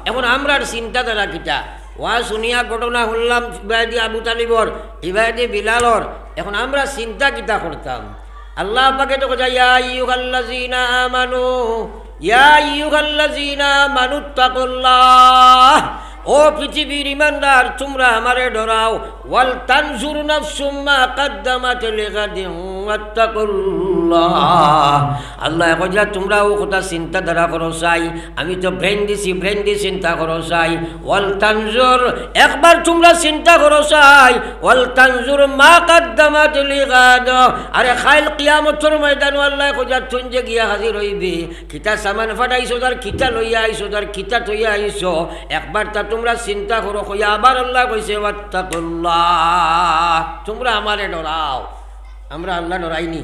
এখন আমরার চিন্তাধারা কিটা? ওয়া শুনিয়া ঘটনা শুনলাম ইবাদি আবু তালিবর, ইবাদি বিলালর। এখন আমরা চিন্তা কিটা করতাম? আল্লাহ পাকে তো কথা, ইয়া আইয়ুহাল্লাযীনা আমানু, ইয়া আইয়ুহাল্লাযীনা আমানুত্তাকুল্লাহ। ও পৃথিবীর ইমানদার, তোমরা আমারে ডরাও। ওয়াল তানজুর নাফসুম মা কাদ্দামাত লিগাদিন ওয়াত্তাকুল্লাহ। আল্লাহ কইলা তোমরা ও কথা চিন্তাধারা করো চাই, আমি তো ব্রেন দিছি, ব্রেন দিয়ে চিন্তা করো চাই। ওয়াল তানজুর, একবার তোমরা চিন্তা করো চাই। ওয়াল তানজুর মা কাদ্দামাত লিগাদ। আরে খাইল কিয়ামতের ময়দানে আল্লাহ কইলা তুই যে গিয়া হাজির হইবি, কিতা সামান ফাটাইছো, তার কিতা লইয়া আইছো, তার কিতা থইয়া আইছো, একবার তা তোমরা চিন্তা করো। কইয়া আবার আল্লাহ কইছে ওয়াত্তাকুল্লাহ, তোমরা আমারে ডরাও। আমরা আল্লাহ ডরাইনি,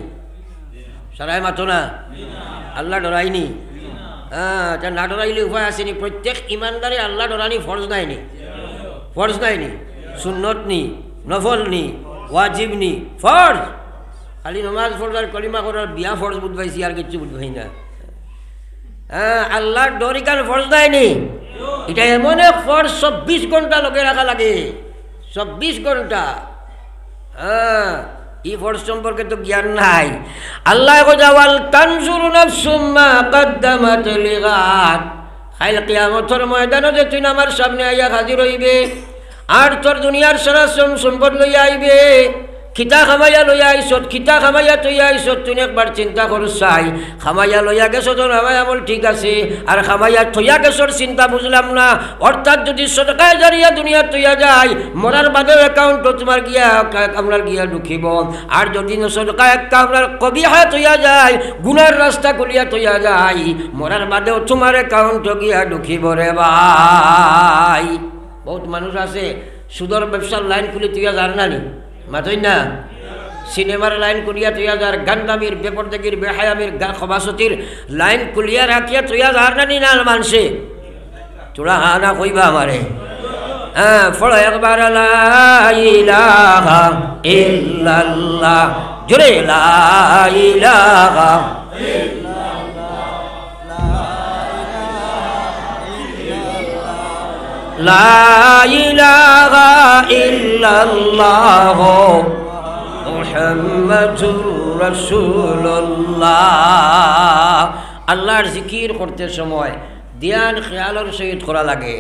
সারাই মাতো না, আল্লাহ ডরাইনি। হ্যাঁ, তা না ডরাইলে উপায় আসেনি? প্রত্যেক ইমানদারে আল্লাহ ডরানি ফরজ নাইনি, ফরজ নাইনি, সুন্নত নি, নফল নি, ওয়াজিব নি, ফরজ। খালি নমাজ ফরজ আর কলিমা করার বিয়া ফরজ বুঝবাইছি, আর কিছু বুঝবাই না। হ্যাঁ, আল্লাহ ডরিকার ফরজ নাইনি। এটা এমন এক ফরজ 24 ঘন্টা লগে রাখা লাগে, 24 ঘন্টা। হ্যাঁ, এই ফরজ সম্পর্কে তো জ্ঞান নাই। আল্লাহ কইয়াওয়াল তানজুরু নাফসুম মা কাদ্দামাত লিগাদ। কাল কিয়ামতের ময়দানে যে তুই আমার সামনে আইয়া হাজির হইবে, আর তোর দুনিয়ার সারা সম্পদ লইয়া আইবে। খিতা খামাইয়া লইয়া আইসত, খিতা খামাইয়া তৈয়া আইসত, তুই একবার চিন্তা কর চাই। খামাইয়া লইয়া গেছ তোর হামাই আমল ঠিক আছে, আর খামাইয়া থইয়া গেছর চিন্তা বুঝলাম না। অর্থাৎ যদি সদকায় জারিয়া দুনিয়া তৈয়া যায়, মরার বাদেও অ্যাকাউন্ট তোমার গিয়া আপনার গিয়া ঢুকিব। আর যদি সদকায় আপনার কবিহা তৈয়া যায়, গুনার রাস্তা খুলিয়া তৈয়া যায়, মরার বাদেও তোমার অ্যাকাউন্ট গিয়া ঢুকিব রে ভাই। বহুত মানুষ আছে সুদর ব্যবসার লাইন খুলে তুইয়া জান না নি, মাতই না। সিনেমার লাইন কুলিয়া তুইয়া যার গান্দামির বেপরদেগির বেহায়ামির খবাসতির লাইন কুলিয়া রাখিয়া তুইয়া যার না নিনাল মানসে তোরা হানা কইবা আমারে হ্যাঁ ফলো একবার লা ইলাহা ইল্লাল্লাহ জোরে লা ইলাহা লা ইলাহা ইল্লাল্লাহ মুহাম্মাদুর রাসূলুল্লাহ। আল্লাহর জিকির করতে সময় ধ্যান খেয়ালের সহিত করা লাগে।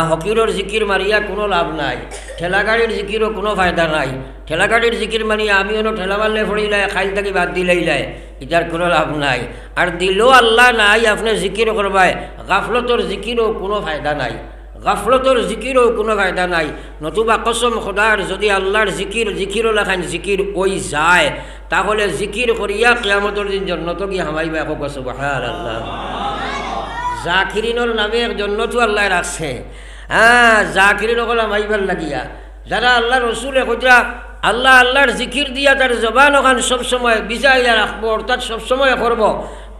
হকিরের জিকির মারিয়া কোনো লাভ নাই, ঠেলাগাড়ির জিকিরও কোনো ফায়দা নাই। ঠেলাগাড়ির জিকির মারিয়া আমি অন্য ঠেলা মারলে ফড়িলাই খাইল থাকি বাদ দিলেইলাই, এটার কোনো লাভ নাই। আর দিলেও আল্লাহ নাই আপনি জিকির করবাই, গাফলতর জিকিরও কোনো ফায়দা নাই, গাফলতর জিকিরও কোনো ফায়দা নাই। নতুবা কসম খোদার যদি আল্লাহর জিকিরও লেখান জিকির ওই যায় তাহলে জিকির করিয়া কিয়ামতের দিন জন্নত গিয়ে হামাইবা এক সুবহানাল্লাহ। জাকিরিনোর নামে এক জন্নতও আল্লাহ রাখছে। হ্যাঁ জাকিরিন হল হামাইবার লাগিয়া যারা আল্লাহ রসুলে কইরা আল্লাহ আল্লাহর জিকির দিয়া তার জবান ওখান সবসময় বিজাইয়া রাখবো, অর্থাৎ সবসময় করবো।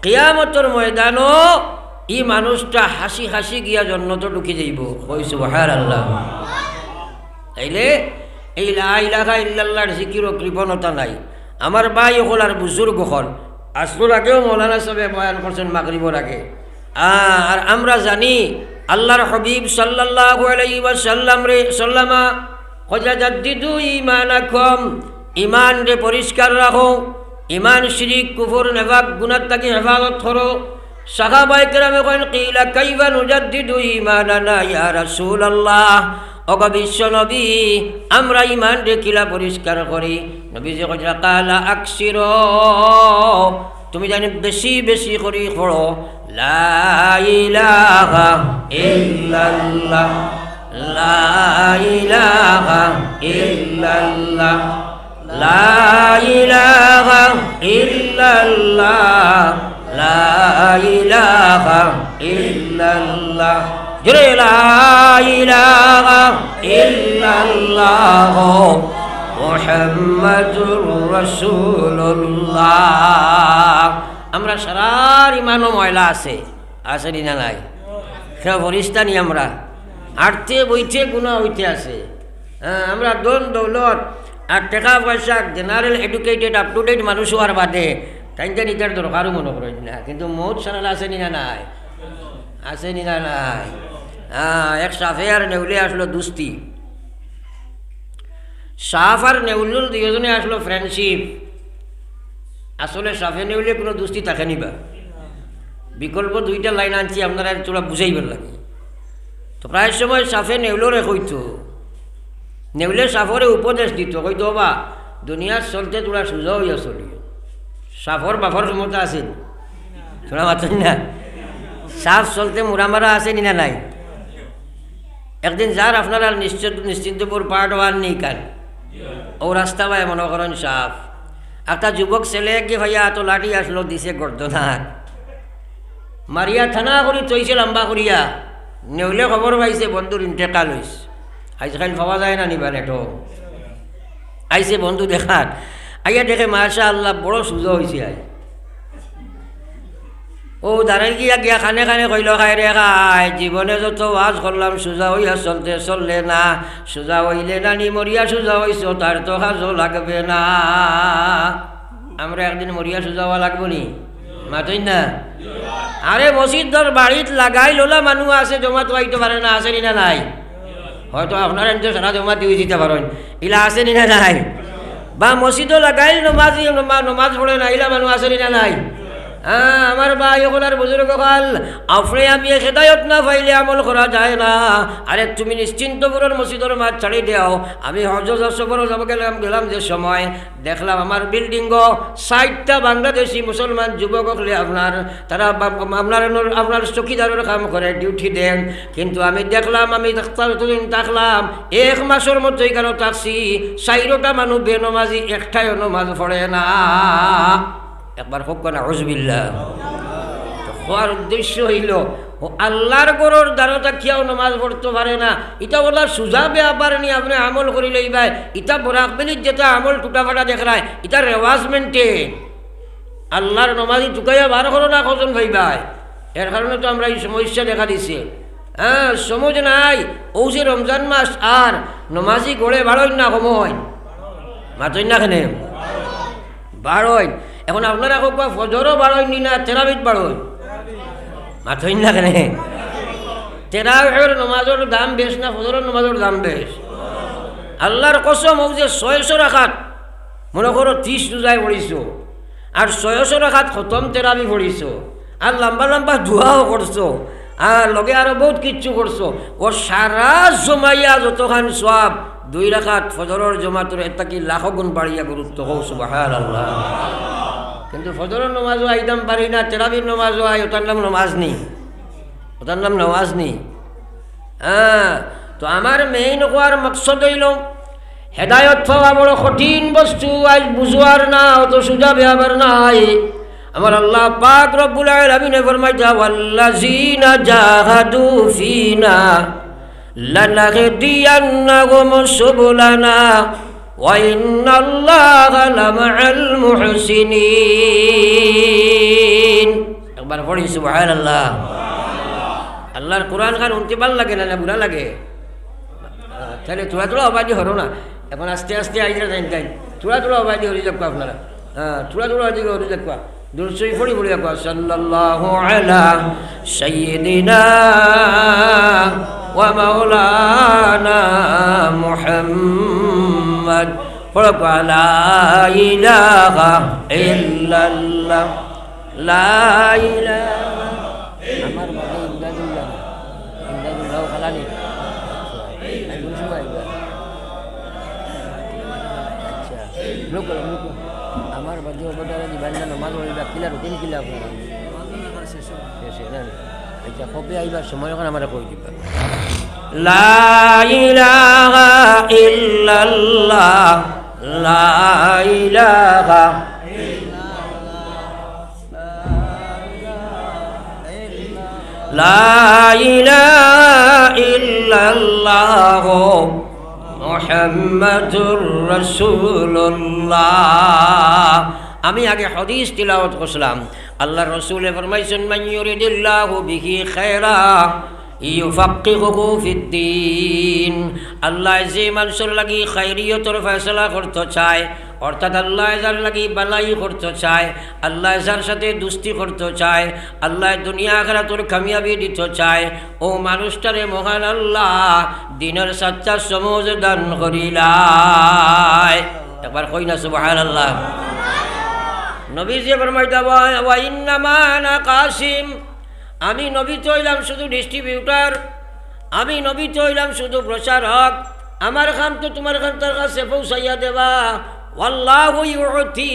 কিয়ামতের ময়দানও ই মানুষটা হাসি হাসি গিয়া জন্নত ঢুকি যাইব। কই সুবহানাল্লাহ। তাইলে এই লা ইলাহা ইল্লাল্লাহর জিকিরও কৃপণতা নাই। আমার ভাই হল আর বুজুর্গ হল আসল আগেও মৌলানা সাহেব বয়ান করছেন মাগরিবের আগে। আর আমরা জানি আল্লাহর হাবিব সাল্লাল্লাহু আলাইহি ওয়াসাল্লামা জাদ্দিদু ঈমানাকুম, ঈমান রে পরিষ্কার রাখো, ঈমান শিরিক কুফর নেফাক গুনাহ থেকে হেফাজত করো। সাহাবায়ে কেরামে কইন কিলা কাইফা নুজাদ্দিদু ঈমানানা ইয়া রাসূলুল্লাহ, ওগো বিশ্ব নবী আমরা ঈমান রে কিলা পরিষ্কার করি? নবীজি কইরা কালা আকসিরো, তুমি জানি বেশি বেশি করি পড়ো লা ইলাহা ইল্লাল্লাহ, লা ইলাহা ইল্লাল্লাহ, লা ইলাহা ইল্লাল্লাহ, লা ইলাহা ইল্লাল্লাহ, জোরে লা ইলাহা ইল্লাল্লাহ মুহাম্মাদুর রাসূলুল্লাহ। আমরা সারার ইমানও ময়লা আছে, আছে না নাই? সে ফরিস্তানি আমরা আটতে বইতে গুণা হইতে আছে। হ্যাঁ আমরা দন দৌলত আর টাকা পয়সা general educated up to date মানুষ হওয়ার বাদে তাই নিতার দরকারও মনে করেন না, কিন্তু মৌত সারাল আছে না নাই? আছে না নাই? হ্যাঁ এক সাফে আর নেউলে আসলো দুস্তি, সাফ আর নেউলুল দুজনে আসলো ফ্রেন্ডশিপ। আসলে সাফে নেউলে কোনো দুস্তি থাকে নিবা, বিকল্প দুইটা লাইন আনছি আপনারা তোরা বুঝাইবার লাগে। তো প্রায় সময় সাফে নেউলরে কইতো, নেউলে সাফরে উপদেশ দিত, কইতো বা দুনিয়ার চলতে তোরা সোজা হইয়া চলি। সাফর বাফর ক্ষমতা আছে তোরা মাতেন না? সাফ চলতে মুরামারা আছে না নাই? একদিন যার আপনারা নিশ্চিন্তপুর পার্ট 1 নেই কাল ও রাস্তা পায় মনে করেন সাফ, একটা যুবক ছেলে গিয়ে ভাইয়া এত লাঠি আসলো দিছে গর্দনার মারিয়া থানা করি তৈছে লম্বা করিয়া। নেউলে খবর পাইছে বন্ধুর ইন্টেকাল হইস, আজকাল পাওয়া যায় না নিবা নেটো। আইসে বন্ধু দেখার, আইয়া দেখে মাশা আল্লাহ বড় সুজা হয়েছে। আই ও দাঁড়াই গিয়া খানে খানে কইল খাই রে খাই, জীবনে যত ওয়াজ করলাম সোজা হইয়া চলতে চললে না, সোজা হইলে নানি মরিয়া সোজা হইছ তার তো কাজও লাগবে না। আমরা একদিন মরিয়া সোজা হওয়া লাগবো নি? মাতই না? আরে মসজিদর বাড়িত লাগাই লোলা মানুষ আছে জমা তো আইতে পারে না, আছে না নাই? হয়তো আপনারা নিজে সারা জমা দিয়ে দিতে পারেন, ইলা আছে না নাই? বা মসজিদও লাগাইল নমাজ পড়ে না, ইলা মানুষ আছে না নাই? হ্যাঁ আমার ভাই ওগুলার বুজুর্গ কাল আপনি আমি হেদায়ত না পাইলে আমল করা যায় না। আরে তুমি নিশ্চিন্তপুরের মসজিদের মাঠ ছাড়ি দেও। আমি হজ সফরে যাব গেলাম যে সময় দেখলাম আমার বিল্ডিং 60টা বাংলাদেশি মুসলমান যুবক হলে আপনার তারা আপনার চকিদারের কাম করে ডিউটি দেন, কিন্তু আমি দেখলাম আমি যতদিন থাকলাম 1 মাসের মধ্যে কেন থাকছি 4টা মানুষ বেনমাজি একটাইও নমাজ পড়ে না। একবার হোক না হুজবিল্লাহ। হওয়ার উদ্দেশ্য হইল ও আল্লাহর গরুর দ্বারতা কিয়াও নমাজ পড়তে পারে না, এটা বলার সুজা ব্যাপার নিয়ে আপনি আমল করি লইবাই। এটা বরাকবেলির যেটা আমল টুটাফাটা দেখায় এটা রেওয়াজ মেনটেন। আল্লাহর নমাজি টুকাইয়া বার করো না কজন ভাইবাই। এর কারণে তো আমরা এই সমস্যা দেখা দিছে। হ্যাঁ, সমজ নাই। ও যে রমজান মাস আর নমাজি গড়ে বাড়ই না সময় মাতই না কেন বাড়ই। এখন আপনারা কোপা ফজরও বাড়ই না তেরাবিত বাড়ই মাতই না কেন। তেরাবির নমাজের দাম বেশ না ফজরের নমাজের দাম বেশ? আল্লাহর কসম, ও যে 600 রাখাত মনে করো 30 রোজায় পড়িছো আর 600 রাখাত খতম তেরাবি পড়িছো আর লম্বা লম্বা দোয়াও করছো আর লগে আরো বহুত কিচ্ছু করছো, ও সারা জমাইয়া যতখান সওয়াব 2 রাকাত ফজরের জমাতের এটা কি লাখ গুণ বাড়িয়া গুরুত্ব হও সুবহানাল্লাহ। কিন্তু ফজরের নামাজও আইতাম পারি না, তেরাবির নামাজও আই, ওটার নাম নামাজ নেই, ওটার নাম নামাজ নেই। হ্যাঁ, তো আমার মেইন হওয়ার মকসদ হইল হেদায়ত পাওয়া বড় কঠিন বস্তু, আজ বুঝবার না, অত সুজা বেহাবার নাই। আমার আল্লাহ পাক রব্বুল আলামিন ফরমাইতা ওয়াল্লাযিনা জাহাদু ফিনা লানাহদিয়ান্নাহুম সুবুলানা ওয়া ইন্নাল্লাহা লামাআল মুহসিনিন। একবার পড়ি সুবহানাল্লাহ। আল্লাহর কোরআন খান উনতে ভাল লাগে না বুড়া লাগে? তাহলে তোরা তোরা অবাদি হরো না, এখন আস্তে আস্তে আইজরা যাই তাই তোরা তোরা অবাদি হরি যাক আপনারা। হ্যাঁ, তোরা তোরা দিকে হরি যাক দুরসই পড়ি পড়ি যাক সাল্লাল্লাহু আলা সাইয়্যিদিনা ওয়া মাওলানা মুহাম্মদ পড়া লা ইলাহা ইল্লাল্লাহ লা ইলাহা। আমার বাবা ইমদাদুল্লাহ ইমদাদুল্লাহ খালানি আমার বাদী অবদারে দিবান্না নমাজ পড়িবা কিলা রুটিন কিলা আচ্ছা কবে আইবার সময় এখন আমরা কই দিবা। লা ইলাহা ইল্লাল্লাহ লা ইলাহা লা ইলাহা ইল্লাল্লাহ মুহাম্মাদুর রাসূলুল্লাহ। আমি আগে হাদিস তিলাওয়াত করলাম, আল্লাহ রাসূল ফরমাইছেন মান ইউরিদিল্লাহু বিহি খায়রা ইউফাক্কিহুহু ফিদ্দীন। আল্লাহ যে মানুষের লাগি খায়রিয়তের ফয়সালা করতে চায়, অর্থাৎ আল্লাহ যার লাগি বালাই করতে চায়, আল্লাহ যার সাথে দুস্তি করতে চায়, আল্লাহ দুনিয়া আখিরাতের কামিয়াবি দিতে চায়, ও মানুষটারে মহান আল্লাহ দিনের সাচ্চা সমজ দান করিলায়। একবার কই না সুবহানাল্লাহ। নবীজি ফরমাইতা ওয়া ইন্নামা আনা কাসিম, আমি নবী তো হইলাম শুধু ডিস্ট্রিবিউটার, আমি নবী তো হইলাম শুধু প্রচারক, আমার কাম তো তোমার কান্তার কাছে পৌঁছাইয়া দেবা। ওয়াল্লাহু ইউতি,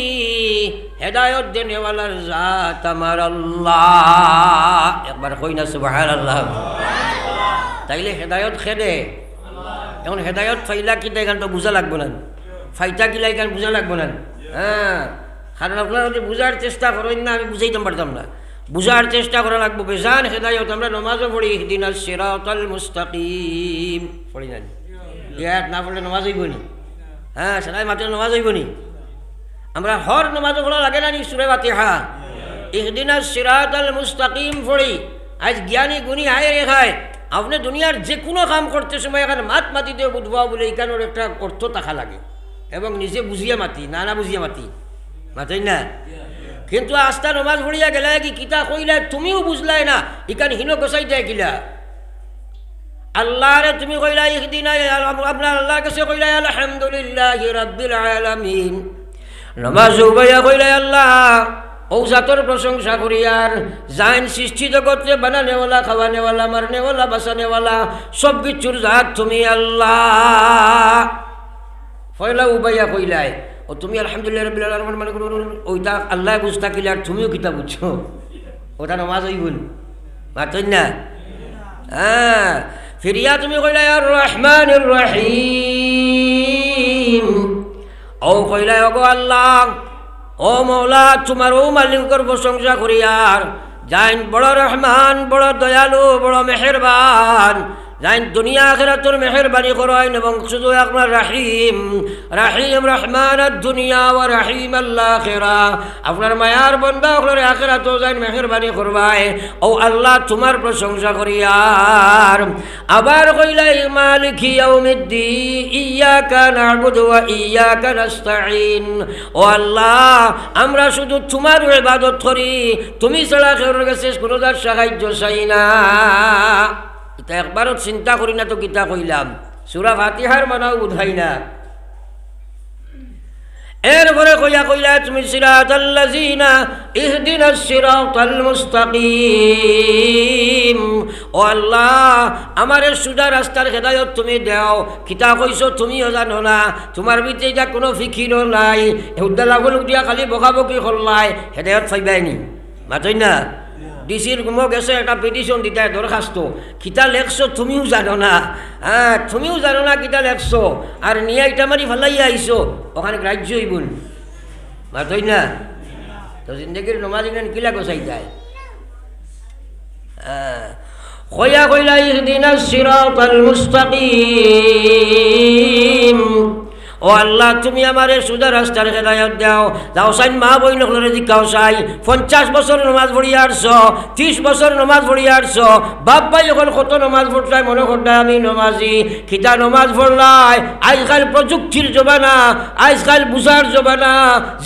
হেদায়েত দেনেওয়ালার জাত আমার আল্লাহ। একবার কই না সুবহানাল্লাহ। তাইলে হেদায়েত খেদে, এখন হেদায়েত ফাইলা কিটা এখান তো বুঝা লাগবো না, ফাইটা কিলা এখান বুঝা লাগবো না। হ্যাঁ, কারণ আপনারা যদি বুঝার চেষ্টা করেন না, আমি বুঝাইতে পারতাম না, বুঝার চেষ্টা করা লাগবো। বেজান হেদায়েত আমরা নমাজও পড়ি ইহদিনাস সিরাতাল মুস্তাকিম পড়ি না, ইয়াত না পড়লে নমাজ হইব নি? হ্যাঁ, সবাই মাত্র নমাজ হইব নি? আমরা হর নমাজও পড়া লাগে না নি? সূরা ফাতিহা ইহদিনাস সিরাতাল মুস্তাকিম পড়ি। আজ জ্ঞানী গুণী হায় রেখায় আপনি দুনিয়ার যে কোনো কাম করতে সময় এখানে মাতি দিয়ে বুঝবা বলে এখানোর একটা অর্থ থাকা লাগে এবং নিজে বুঝিয়া মাতি না না বুঝিয়া মাতি মাতাই না। কিন্তু আস্থা নমাজ পড়িয়া গেলে কি কিতা কইলা তুমিও বুঝলাই না, ইকান হিনো গোসাই দেয় কিলা আল্লাহরে তুমি কইলা ইহদিনা, আপনার আল্লাহর কাছে কইলা আলহামদুলিল্লাহি রাব্বিল আলামিন। নমাজ উবাইয়া কইলা আল্লাহ ও জাতর প্রশংসা করি আর জাইন সৃষ্টি জগতে বানানেওয়ালা, খাওয়ানেওয়ালা, মারনেওয়ালা, বাঁচানেওয়ালা সব কিছুর জাত তুমি আল্লাহ। পয়লা উবাইয়া কইলাই ও তুমি আলহামদুলিল্লাহ রাব্বিল আলামিন মানে ওইটা আল্লাহ বুঝতা কিলা আর তুমিও কিতা বুঝছো, ওটা নমাজ হইবুন মাতই না। হ্যাঁ, ফিরিয়া তুমি কইলা আর রহমানির রহিম, ও কইলা ওগো আল্লাহ ও মৌলা তোমার ও মালিকের প্রশংসা করি আর জাইন বড় রহমান, বড় দয়ালু, বড় মেহেরবান, জাইন দুনিয়া আখিরাতের মেহেরবানি করেন এবং শুধু আপনার রাহিম, রাহিম রহমান দুনিয়া ও রাহিম আল্লাহ আখিরা। আপনার মায়ার বন্দা আপনার আখিরাতও জাইন মেহেরবানি করবাই। ও আল্লাহ তোমার প্রশংসা করি। আর আবার কইলাই মালিকি ইয়াউমিদ্দিন ইয়্যাকা না'বুদু ওয়া ইয়্যাকা নাস্তাঈন। ও আল্লাহ আমরা শুধু তোমার ইবাদত করি, তুমি ছাড়া কারোর কাছে কোনো সাহায্য চাই না। এটা একবারও চিন্তা করি না তো কিতা কইলাম, সূরা ফাতিহার মানাও বুঝাই না। এরপরে কইলা তুমি সিরাতাল্লাযিনা ইহদিনাস সিরাতাল মুস্তাকিম। ও আল্লাহ আমারে সুদা রাস্তার হেদায়ত তুমি দাও। কিতা কইছো তুমিও জানো না, তোমার ভিতরে যা কোনো ফিকিরও নাই, হুদ্দালাগুল দিয়া খালি বকাবকি করলাই, হেদায়ত পাইবাইনি মাতই না। ডিসির গুমো গেছে একটা পিটিশন দিতে দরখাস্ত, কিতা লেখছো তুমিও জানো না, হ্যাঁ তুমিও জানো না কিতা লেখছো, আর নিয়ে এটা মারি ফেলাইয়া আইসো, ওখানে গ্রাহ্য হইবুন মাতই না। তো জিন্দগির নমাজ ইগরান কিলা গোসাই যায়। কইলা ইহদিনাস সিরাতাল মুস্তাকিম। ও আল্লাহ তুমি আমারে সুদা রাস্তার হেদায়ত দাও। যাও সাইন মা বই নকলরে জিজ্ঞাও চাই 50 বছর নমাজ পড়িয়া আসছো, 30 বছর নমাজ পড়িয়া আসছো, বাপ ভাই যখন কত নমাজ পড়ছাই মনে করতাম আমি নমাজি, খিতা নমাজ পড়লাই। আজকাল প্রযুক্তির জমানা, আজকাল বুঝার জমানা,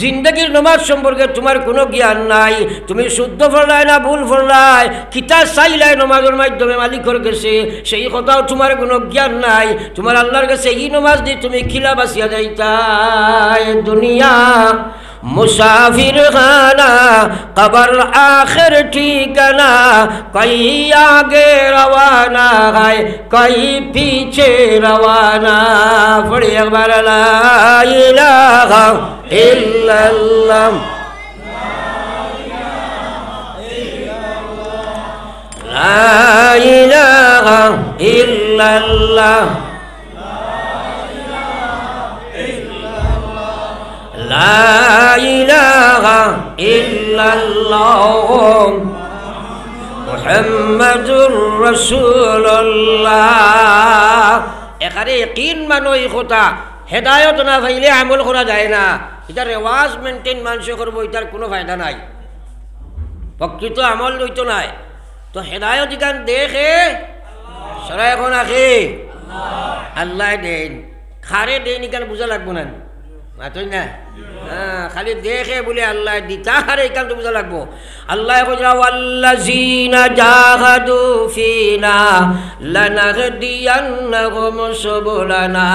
জিন্দগির নমাজ সম্পর্কে তোমার কোনো জ্ঞান নাই। তুমি শুদ্ধ পড়লাই না ভুল পড়লাই, খিতা চাইলাই নমাজের মাধ্যমে মালিকর গেছে, সেই কথাও তোমার কোনো জ্ঞান নাই। তোমার আল্লাহর কাছে এই নমাজ দিয়ে তুমি খিলা বাসিয়া যাইতাই। দুনিয়া মুসাফির খানা, কবর আখির ঠিকানা, কই আগে রওয়ানা है কই পিছে রওয়ানা। পড়ি একবার লা ইলাহা ইল্লাল্লাহ, লা ইলাহা ইল্লাল্লাহ, লা ইলাহা ইল্লাল্লাহ, মুহাম্মাদুর রাসূলুল্লাহ। এখানে ইয়াকিন মানো এই কথা, হেদায়ত না পাইলে আমল করা যায় না। এটা রেওয়াজ মেনটেন মানুষ করবো, এটার কোনো ফায়দা নাই, প্রকৃত আমল লইতো নাই। তো হেদায়ত ইখান দেখে সরাই এখন আখে আল্লাহ দেন, খারে দেন, ইখান বুঝা লাগবো না মাতই না। খালি দেখে বলে আল্লাহ দিতা হারে এখান তো বুঝা লাগবো। আল্লাহ ওয়াল্লাযীনা জাহাদু ফিনা লানাহদিয়ান্নাহুম সুবুলানা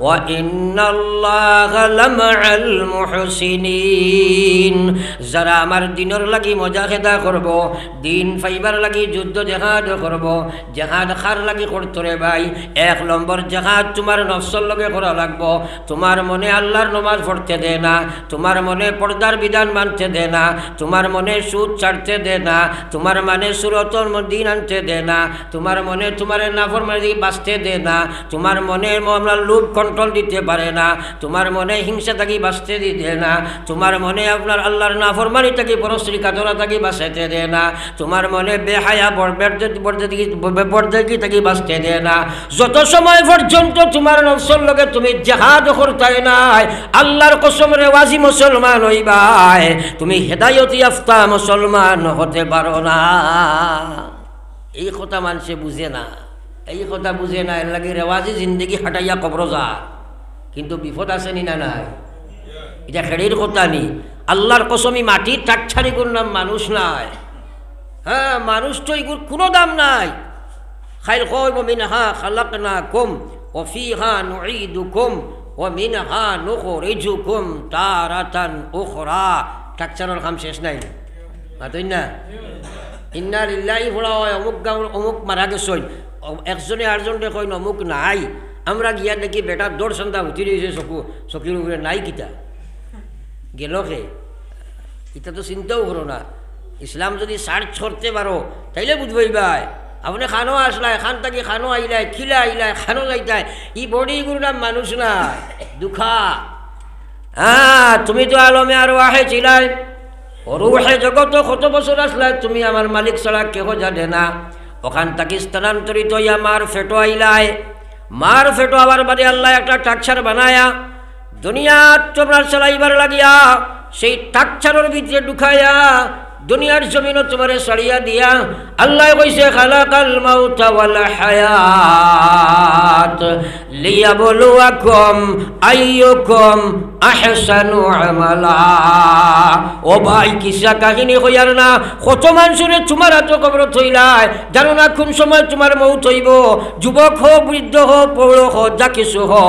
ওয়া ইন্নাল্লাহা লামাআল মুহসিনিন। যারা আমার দিনের লাগি মুজাহিদা করব, দিন ফাইবার লাগি যুদ্ধ জিহাদ করব, জিহাদ খার লাগি করতরে ভাই। 1 নম্বর জিহাদ তোমার নফসের লগে করা লাগবো। তোমার মনে আল্লাহর নামাজ পড়তে দে না, তোমার মনে পর্দার বিধান মানতে দে না, তোমার মনে সুদ ছাড়তে দে না, তোমার মনে সুরতর দিন আনতে দে না, তোমার মনে তোমার নাফরমানি বাঁচতে দে না, তোমার মনে আমরা লোভ কন্ট্রোল দিতে পারে না, তোমার মনে হিংসা থাকি বাঁচতে দিতে না, তোমার মনে আপনার আল্লাহর নাফরমানি থাকি পরশ্রী কাতরা থাকি বাঁচাতে দে না, তোমার মনে বেহায়া বর্দাকি থাকি বাঁচতে দে না। যত সময় পর্যন্ত তোমার নফসের লগে তুমি জিহাদ করতে নাই, আল্লাহর কসম রেওয়াজি মুসলমান হইবাই, তুমি হেদায়ত ইয়াফতা মুসলমান হতে পারো না। এই কথা মানুষে বুঝে না, এই কথা বুঝে না, এর লাগে রেওয়াজি জিন্দগি হাঁটাইয়া কবর যা। কিন্তু বিপদ আছে নি না নাই, এটা খেড়ির কথা নি। আল্লাহর কসমি মাটির টাকছাড়ি কোন নাম মানুষ নাই। হ্যাঁ মানুষ তো এগুলোর কোনো দাম নাই। খাইল কয় মিনহা খালাকনাকুম ওয়া ফিহা নুঈদুকুম ওয়া মিনহা নুখরিজুকুম তারাতান উখরা। টাকছাড়ার কাম শেষ নাই মাতই না। ইন্না লিল্লাহি ফোড়া হয়, অমুক গাঁও অমুক মারা গেছই, একজনে আরেকজনকে কয় অমুক নাই। আমরা গিয়া দেখি বেটা দৌড় সন্ধ্যা উঠি রয়েছে চকির উপরে, নাই কিতা গেল খে। এটা তো চিন্তাও করো না। ইসলাম যদি সার্চ করতে পারো তাইলে বুঝবই ভাই। আপনি খানো আসলাই, খান থাকি খানো আইলাই, খিলা আইলাই, খানো যাইতাই, ই বডি গুরু নাম মানুষ না দুঃখা। হ্যাঁ তুমি তো আলমে আর ওয়াহে ছিলাই, রুহে জগত কত বছর আসলা তুমি আমার মালিক ছাড়া কেহ জানে না। ওখান থেকে স্থানান্তরিত হইয়া মার ফেটো আইলায়, মার ফেটো আবার বাদে আল্লাহ একটা টাকছার বানায়া দুনিয়া তোমরা চালাইবার লাগিয়া সেই টাকছারের ভিতরে ঢুকাইয়া দুনিয়ার জমিনও তোমারে ছাড়িয়া দিয়া আল্লাহ কইছে খালাকাল মাউতা ওয়াল হায়াত লিয়াবলুয়াকুম আইয়ুকুম আহসানু আমালা। ও ভাই কিসা কাহিনী হইয়ার না, কত মানুষের তোমার এত কবর থইলাই জানো না কোন সময় তোমার মৌত হইব। যুবক হো, বৃদ্ধ হো, পৌর হো, যা কিছু হো,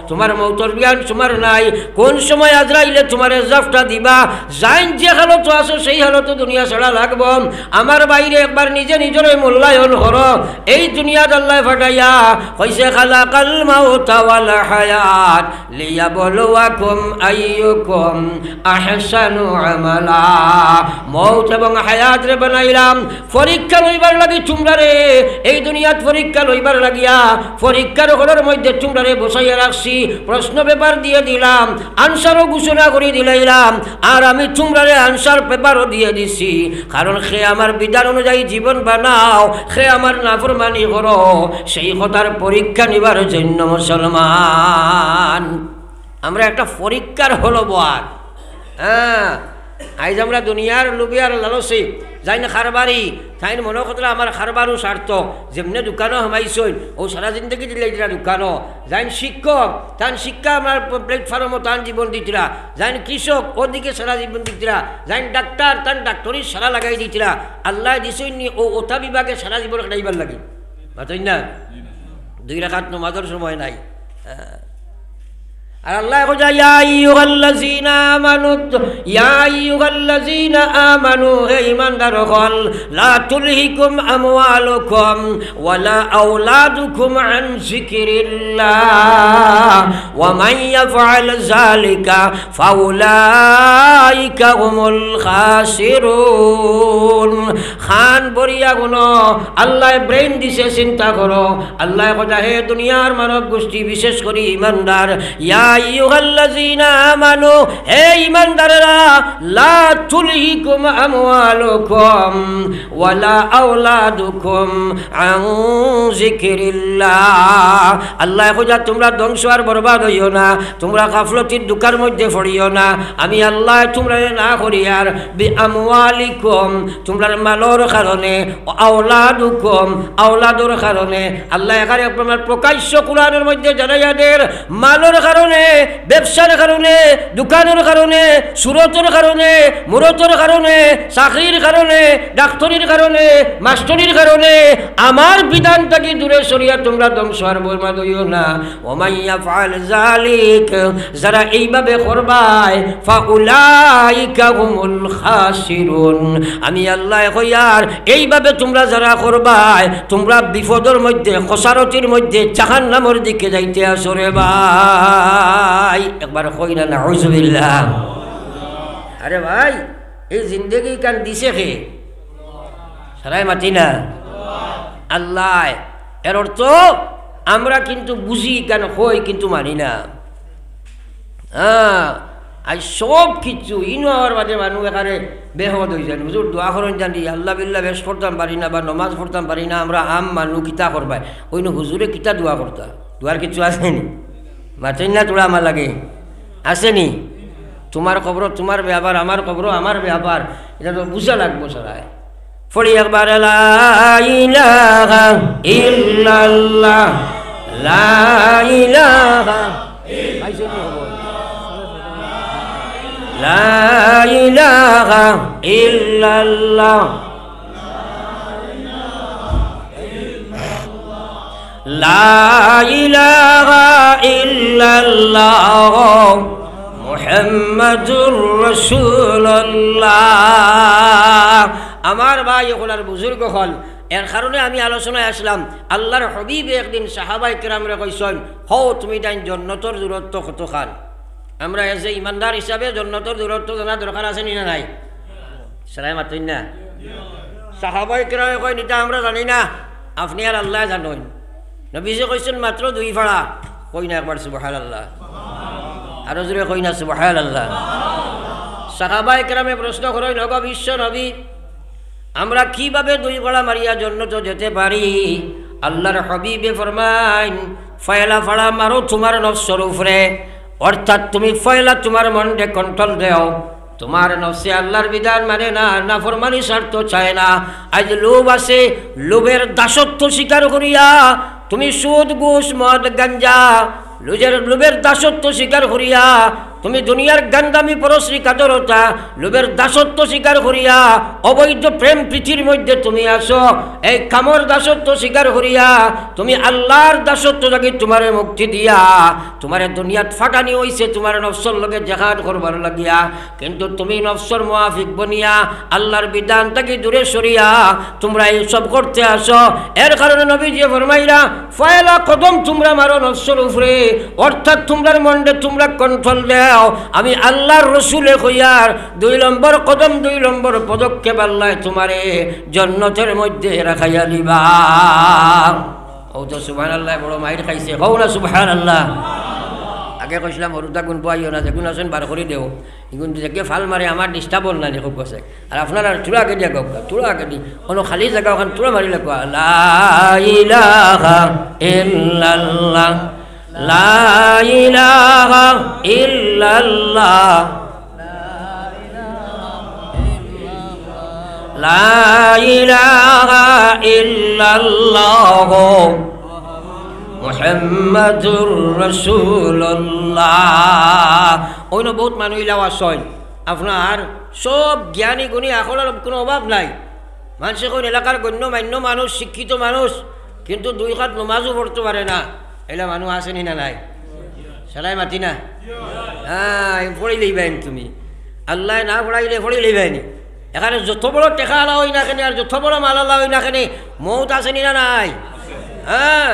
তোমার মৌতর জ্ঞান তোমার নাই। কোন সময় আজরাইলে তোমার জাফটা দিবা, যাইন যে হালত আছে সেই হালত দুনিয়া ছাড়া লাগব। আমার বাইরে একবার নিজে নিজের মূল্যায়ন কর। এই দুনিয়াত আল্লাহ ফাটাইয়া কইছে খালাকাল মাউতা ওয়াল হায়াত লিয়াবলুয়াকুম আইয়ুকুম আহসানু আমালা। মৌত এবং হায়াত রে বানাইলাম পরীক্ষা লইবার লাগি তোমরা রে। এই দুনিয়াত পরীক্ষা লইবার লাগিয়া পরীক্ষার হলের মধ্যে তোমরা রে বসাইয়া রাখছি, প্রশ্ন পেপার দিয়ে দিলাম, আনসারও ঘোষণা করে দিলাইলাম, আর আমি তোমরা রে আনসার পেপারও দিয়ে দিছি। কারণ সে আমার বিধান অনুযায়ী জীবন বানাও, সে আমার নাফরমানি করো, সেই কথার পরীক্ষা নিবার জন্য মুসলমান আমরা একটা পরীক্ষার হলো বার। হ্যাঁ, আইজ আমরা দুনিয়ার লুবিয়ার লালসি যাই না খারবারি তাই মনে কথা আমার খারবারও স্বার্থ। যেমনি দোকানও হামাইছই ও সারা জিন্দগি দিলে দিলা দোকানও। যাইন শিক্ষক তান শিক্ষা আমার প্ল্যাটফর্মও তান জীবন দিতরা। যাইন কৃষক ওদিকে সারা জীবন দিতরা। যাইন ডাক্তার তান ডাক্তারি সারা লাগাই দিতরা। আল্লাহ দিছই নি ও ওটা বিভাগে সারা জীবন খাইবার লাগে বাতই না। 2 রাকাত নামাজের সময় নাই। আর আল্লাহ কইয়া ইয়া আইয়ুহাল্লাযীনা আমানু, ইয়া আইয়ুহাল্লাযীনা আমানু, হে ঈমানদার হল, লা তুলহিকুম আমওয়ালুকুম ওয়ালা আওলাদুকুম আন যিকরিল্লাহ ওয়া মান ইয়াফআল যালিকা ফাউলাইকা হুমুল খাসিরুন। খান বরিয়া গুনো আল্লাহ ব্রেন দিছে, চিন্তা করো। আল্লাহ কইয়া হে দুনিয়ার মানব গোষ্ঠী বিশেষ করে ঈমানদার, ইয়া আইয়ুহাল্লাযীনা আমানু, হে ঈমানদাররা, লা তুলহিকুম আমওয়ালুকুম ওয়ালা আওলাদুকুম আন যিকরিল্লাহ। আল্লাহ কইয়া তোমরা ধ্বংস আর বরবাদ হইও না, তোমরা গাফলতির দুকার মধ্যে পড়িও না। আমি আল্লাহ তোমরা না করি আর বি আমওয়ালিকুম, তোমরার মালর কারণে, আওলাদুকুম আওলাদর কারণে। আল্লাহ এখানে আপনার প্রকাশ্য কোরআনের মধ্যে জানাইয়া দের মালর কারণে, ব্যবসার কারণে, দোকানের কারণে, সুরতের কারণে, মুরতের কারণে, চাকরির কারণে, ডাক্তারির কারণে, মাস্টরির কারণে আমার বিধান থেকে দূরে সরিয়া তোমরা ধ্বংস আর বরবাদ হইও না। ওয়া মান ইয়াফআল যালিক, যারা এইভাবে করবাই, ফাউলাইকা হুমুল খাসিরুন। আমি আল্লাহ কইয়ার এইভাবে তোমরা যারা করবাই, তোমরা বিপদের মধ্যে, খসারতির মধ্যে, জাহান্নামের দিকে যাইতে আসরে ভাই। একবার কই না নাউযুবিল্লাহ। আরে ভাই, এই জিন্দগি কান দিছে কে? সারাই মাতি না আল্লাহ। এর অর্থ আমরা কিন্তু বুঝি কেন কই, কিন্তু মানি না। হ্যাঁ, আজ সব কিছু ইনোর বাদে মানুষ এখানে বেহদ হয়ে যায়। হুজুর দোয়া করেন জানি, আল্লাহ বিল্লাহ বেশ পড়তাম পারি না বা নমাজ পড়তাম পারি না, আমরা আম মানুষ কিতা করবাই, ওই হুজুরে কিতা দোয়া করতা? দোয়ার কিছু আসেনি? মাতেন না তোরা আমার লাগে আসেনি? তোমার খবর তোমার ব্যাপার, আমার খবর আমার ব্যাপার, এটা তো বুঝা লাগবো সরাই। ফড়ি একবার লা ইলাহা ইল্লাল্লাহ, লা ইলাহা, লা ইলাহা ইল্লাল্লাহ, লা ইলাহা ইল্লাল্লাহ মুহাম্মাদুর রাসূলুল্লাহ। আমার ভাই ওখানে বুজুর্গ হল, এর কারণে আমি আলোচনায় আসলাম। আল্লাহর হাবিব একদিন সাহাবায়ে কেরামরে কইছেন, হও তুমি তাই জান্নাতের দূরত্ব কত খান। আমরা এজ এ ইমানদার হিসাবে জান্নাতের দূরত্ব জানা দরকার আছে নি না নাই? সারাই মাতুন না। সাহাবায়ে কেরামে কই নিতা আমরা জানি না, আপনি আর আল্লাহ জানেন। নবীজি কইছেন মাত্র 2 ফাড়া। কই না একবার সুবহানাল্লাহ, আরো জোরে কই না সুবহানাল্লাহ। সাহাবায়ে কেরামে প্রশ্ন করেন, ওগো বিশ্ব নবী, আমরা কিভাবে দুই গলা মারিয়া জান্নাতে যেতে পারি? আল্লাহর হাবিবে ফরমাইন, ফয়লা ফাড়া মারো তোমার নফসের উপরে, অর্থাৎ তুমি ফয়লা তোমার মনকে কন্ট্রোল দেও। তোমার নফসে আল্লাহর বিধান মানে না, নাফরমানি স্বার্থ চায় না। আজ লোভ আছে, লোভের দাসত্ব স্বীকার করিয়া তুমি সুদ ঘুষ মদ গাঞ্জা লোভের দাসত্ব স্বীকার করিয়া তুমি দুনিয়ার গান্দামি পরশ্রী কাতরতা লোভের দাসত্ব স্বীকার করিয়া অবৈধ প্রেম প্রীতির মধ্যে তুমি আসো। এই কামর দাসত্ব স্বীকার করিয়া তুমি আল্লাহর দাসত্ব থাকি তোমার মুক্তি দিয়া তোমার দুনিয়াত ফাটানি হইছে তোমার নফসর লগে জাহাদ করবার লাগিয়া, কিন্তু তুমি নফসর মুআফিক বনিয়া আল্লাহর বিধান থাকি দূরে সরিয়া তোমরা এই সব করতে আসো। এর কারণে নবীজি ফরমাইলা, ফয়লা কদম তোমরা মারো নফসর উপরে, অর্থাৎ তোমরার মনকে তোমরা কন্ট্রোল দেও। আমি আল্লাহর রসুলে কইয়ার 2 নম্বর কদম 2 নম্বর পদক্ষেপ আল্লাহ তোমারে জান্নাতের মধ্যে রাখাইয়া দিবা। ও তো সুবহানাল্লাহ বড় মাইর খাইছে, হও না সুবহানাল্লাহ। আগে কইছিলাম হরুদা গুণ পাইও না, যেগুন আছেন বার করে দেও, এগুন যে ফাল মারে আমার ডিস্টার্ব হল না খুব গছে। আর আপনার আর তুলা আগে দিয়া গা, তুলা আগে দি কোনো খালি জায়গা ওখানে তুলা মারিলে কোয়া লা ইলাহা ইল্লাল্লাহ লা ইলাহা ইল্লাল্লাহ লা ইলাহা ইল্লাল্লাহ মুহাম্মাদুর রাসূলুল্লাহ। অন্য বহুত মানুষ ইলাও আসয়, আপনার সব জ্ঞানী গুণী আকলের কোনো অভাব নাই। মানুষে কোন এলাকার গণ্যমান্য মানুষ, শিক্ষিত মানুষ, কিন্তু 2 হাত নমাজও পড়তে পারে না। এলা মানুষ আসেনি না নাই? সারাই মাতি না? হ্যাঁ, পড়ি লইবেন তুমি, আল্লাহ না পড়াইলে পড়ি লইবেনি। এখানে যত বড় টেকা আলা হই না কেন আর যত বড় মাল আলা হই না কেন, মৌত আসেনি না নাই? হ্যাঁ।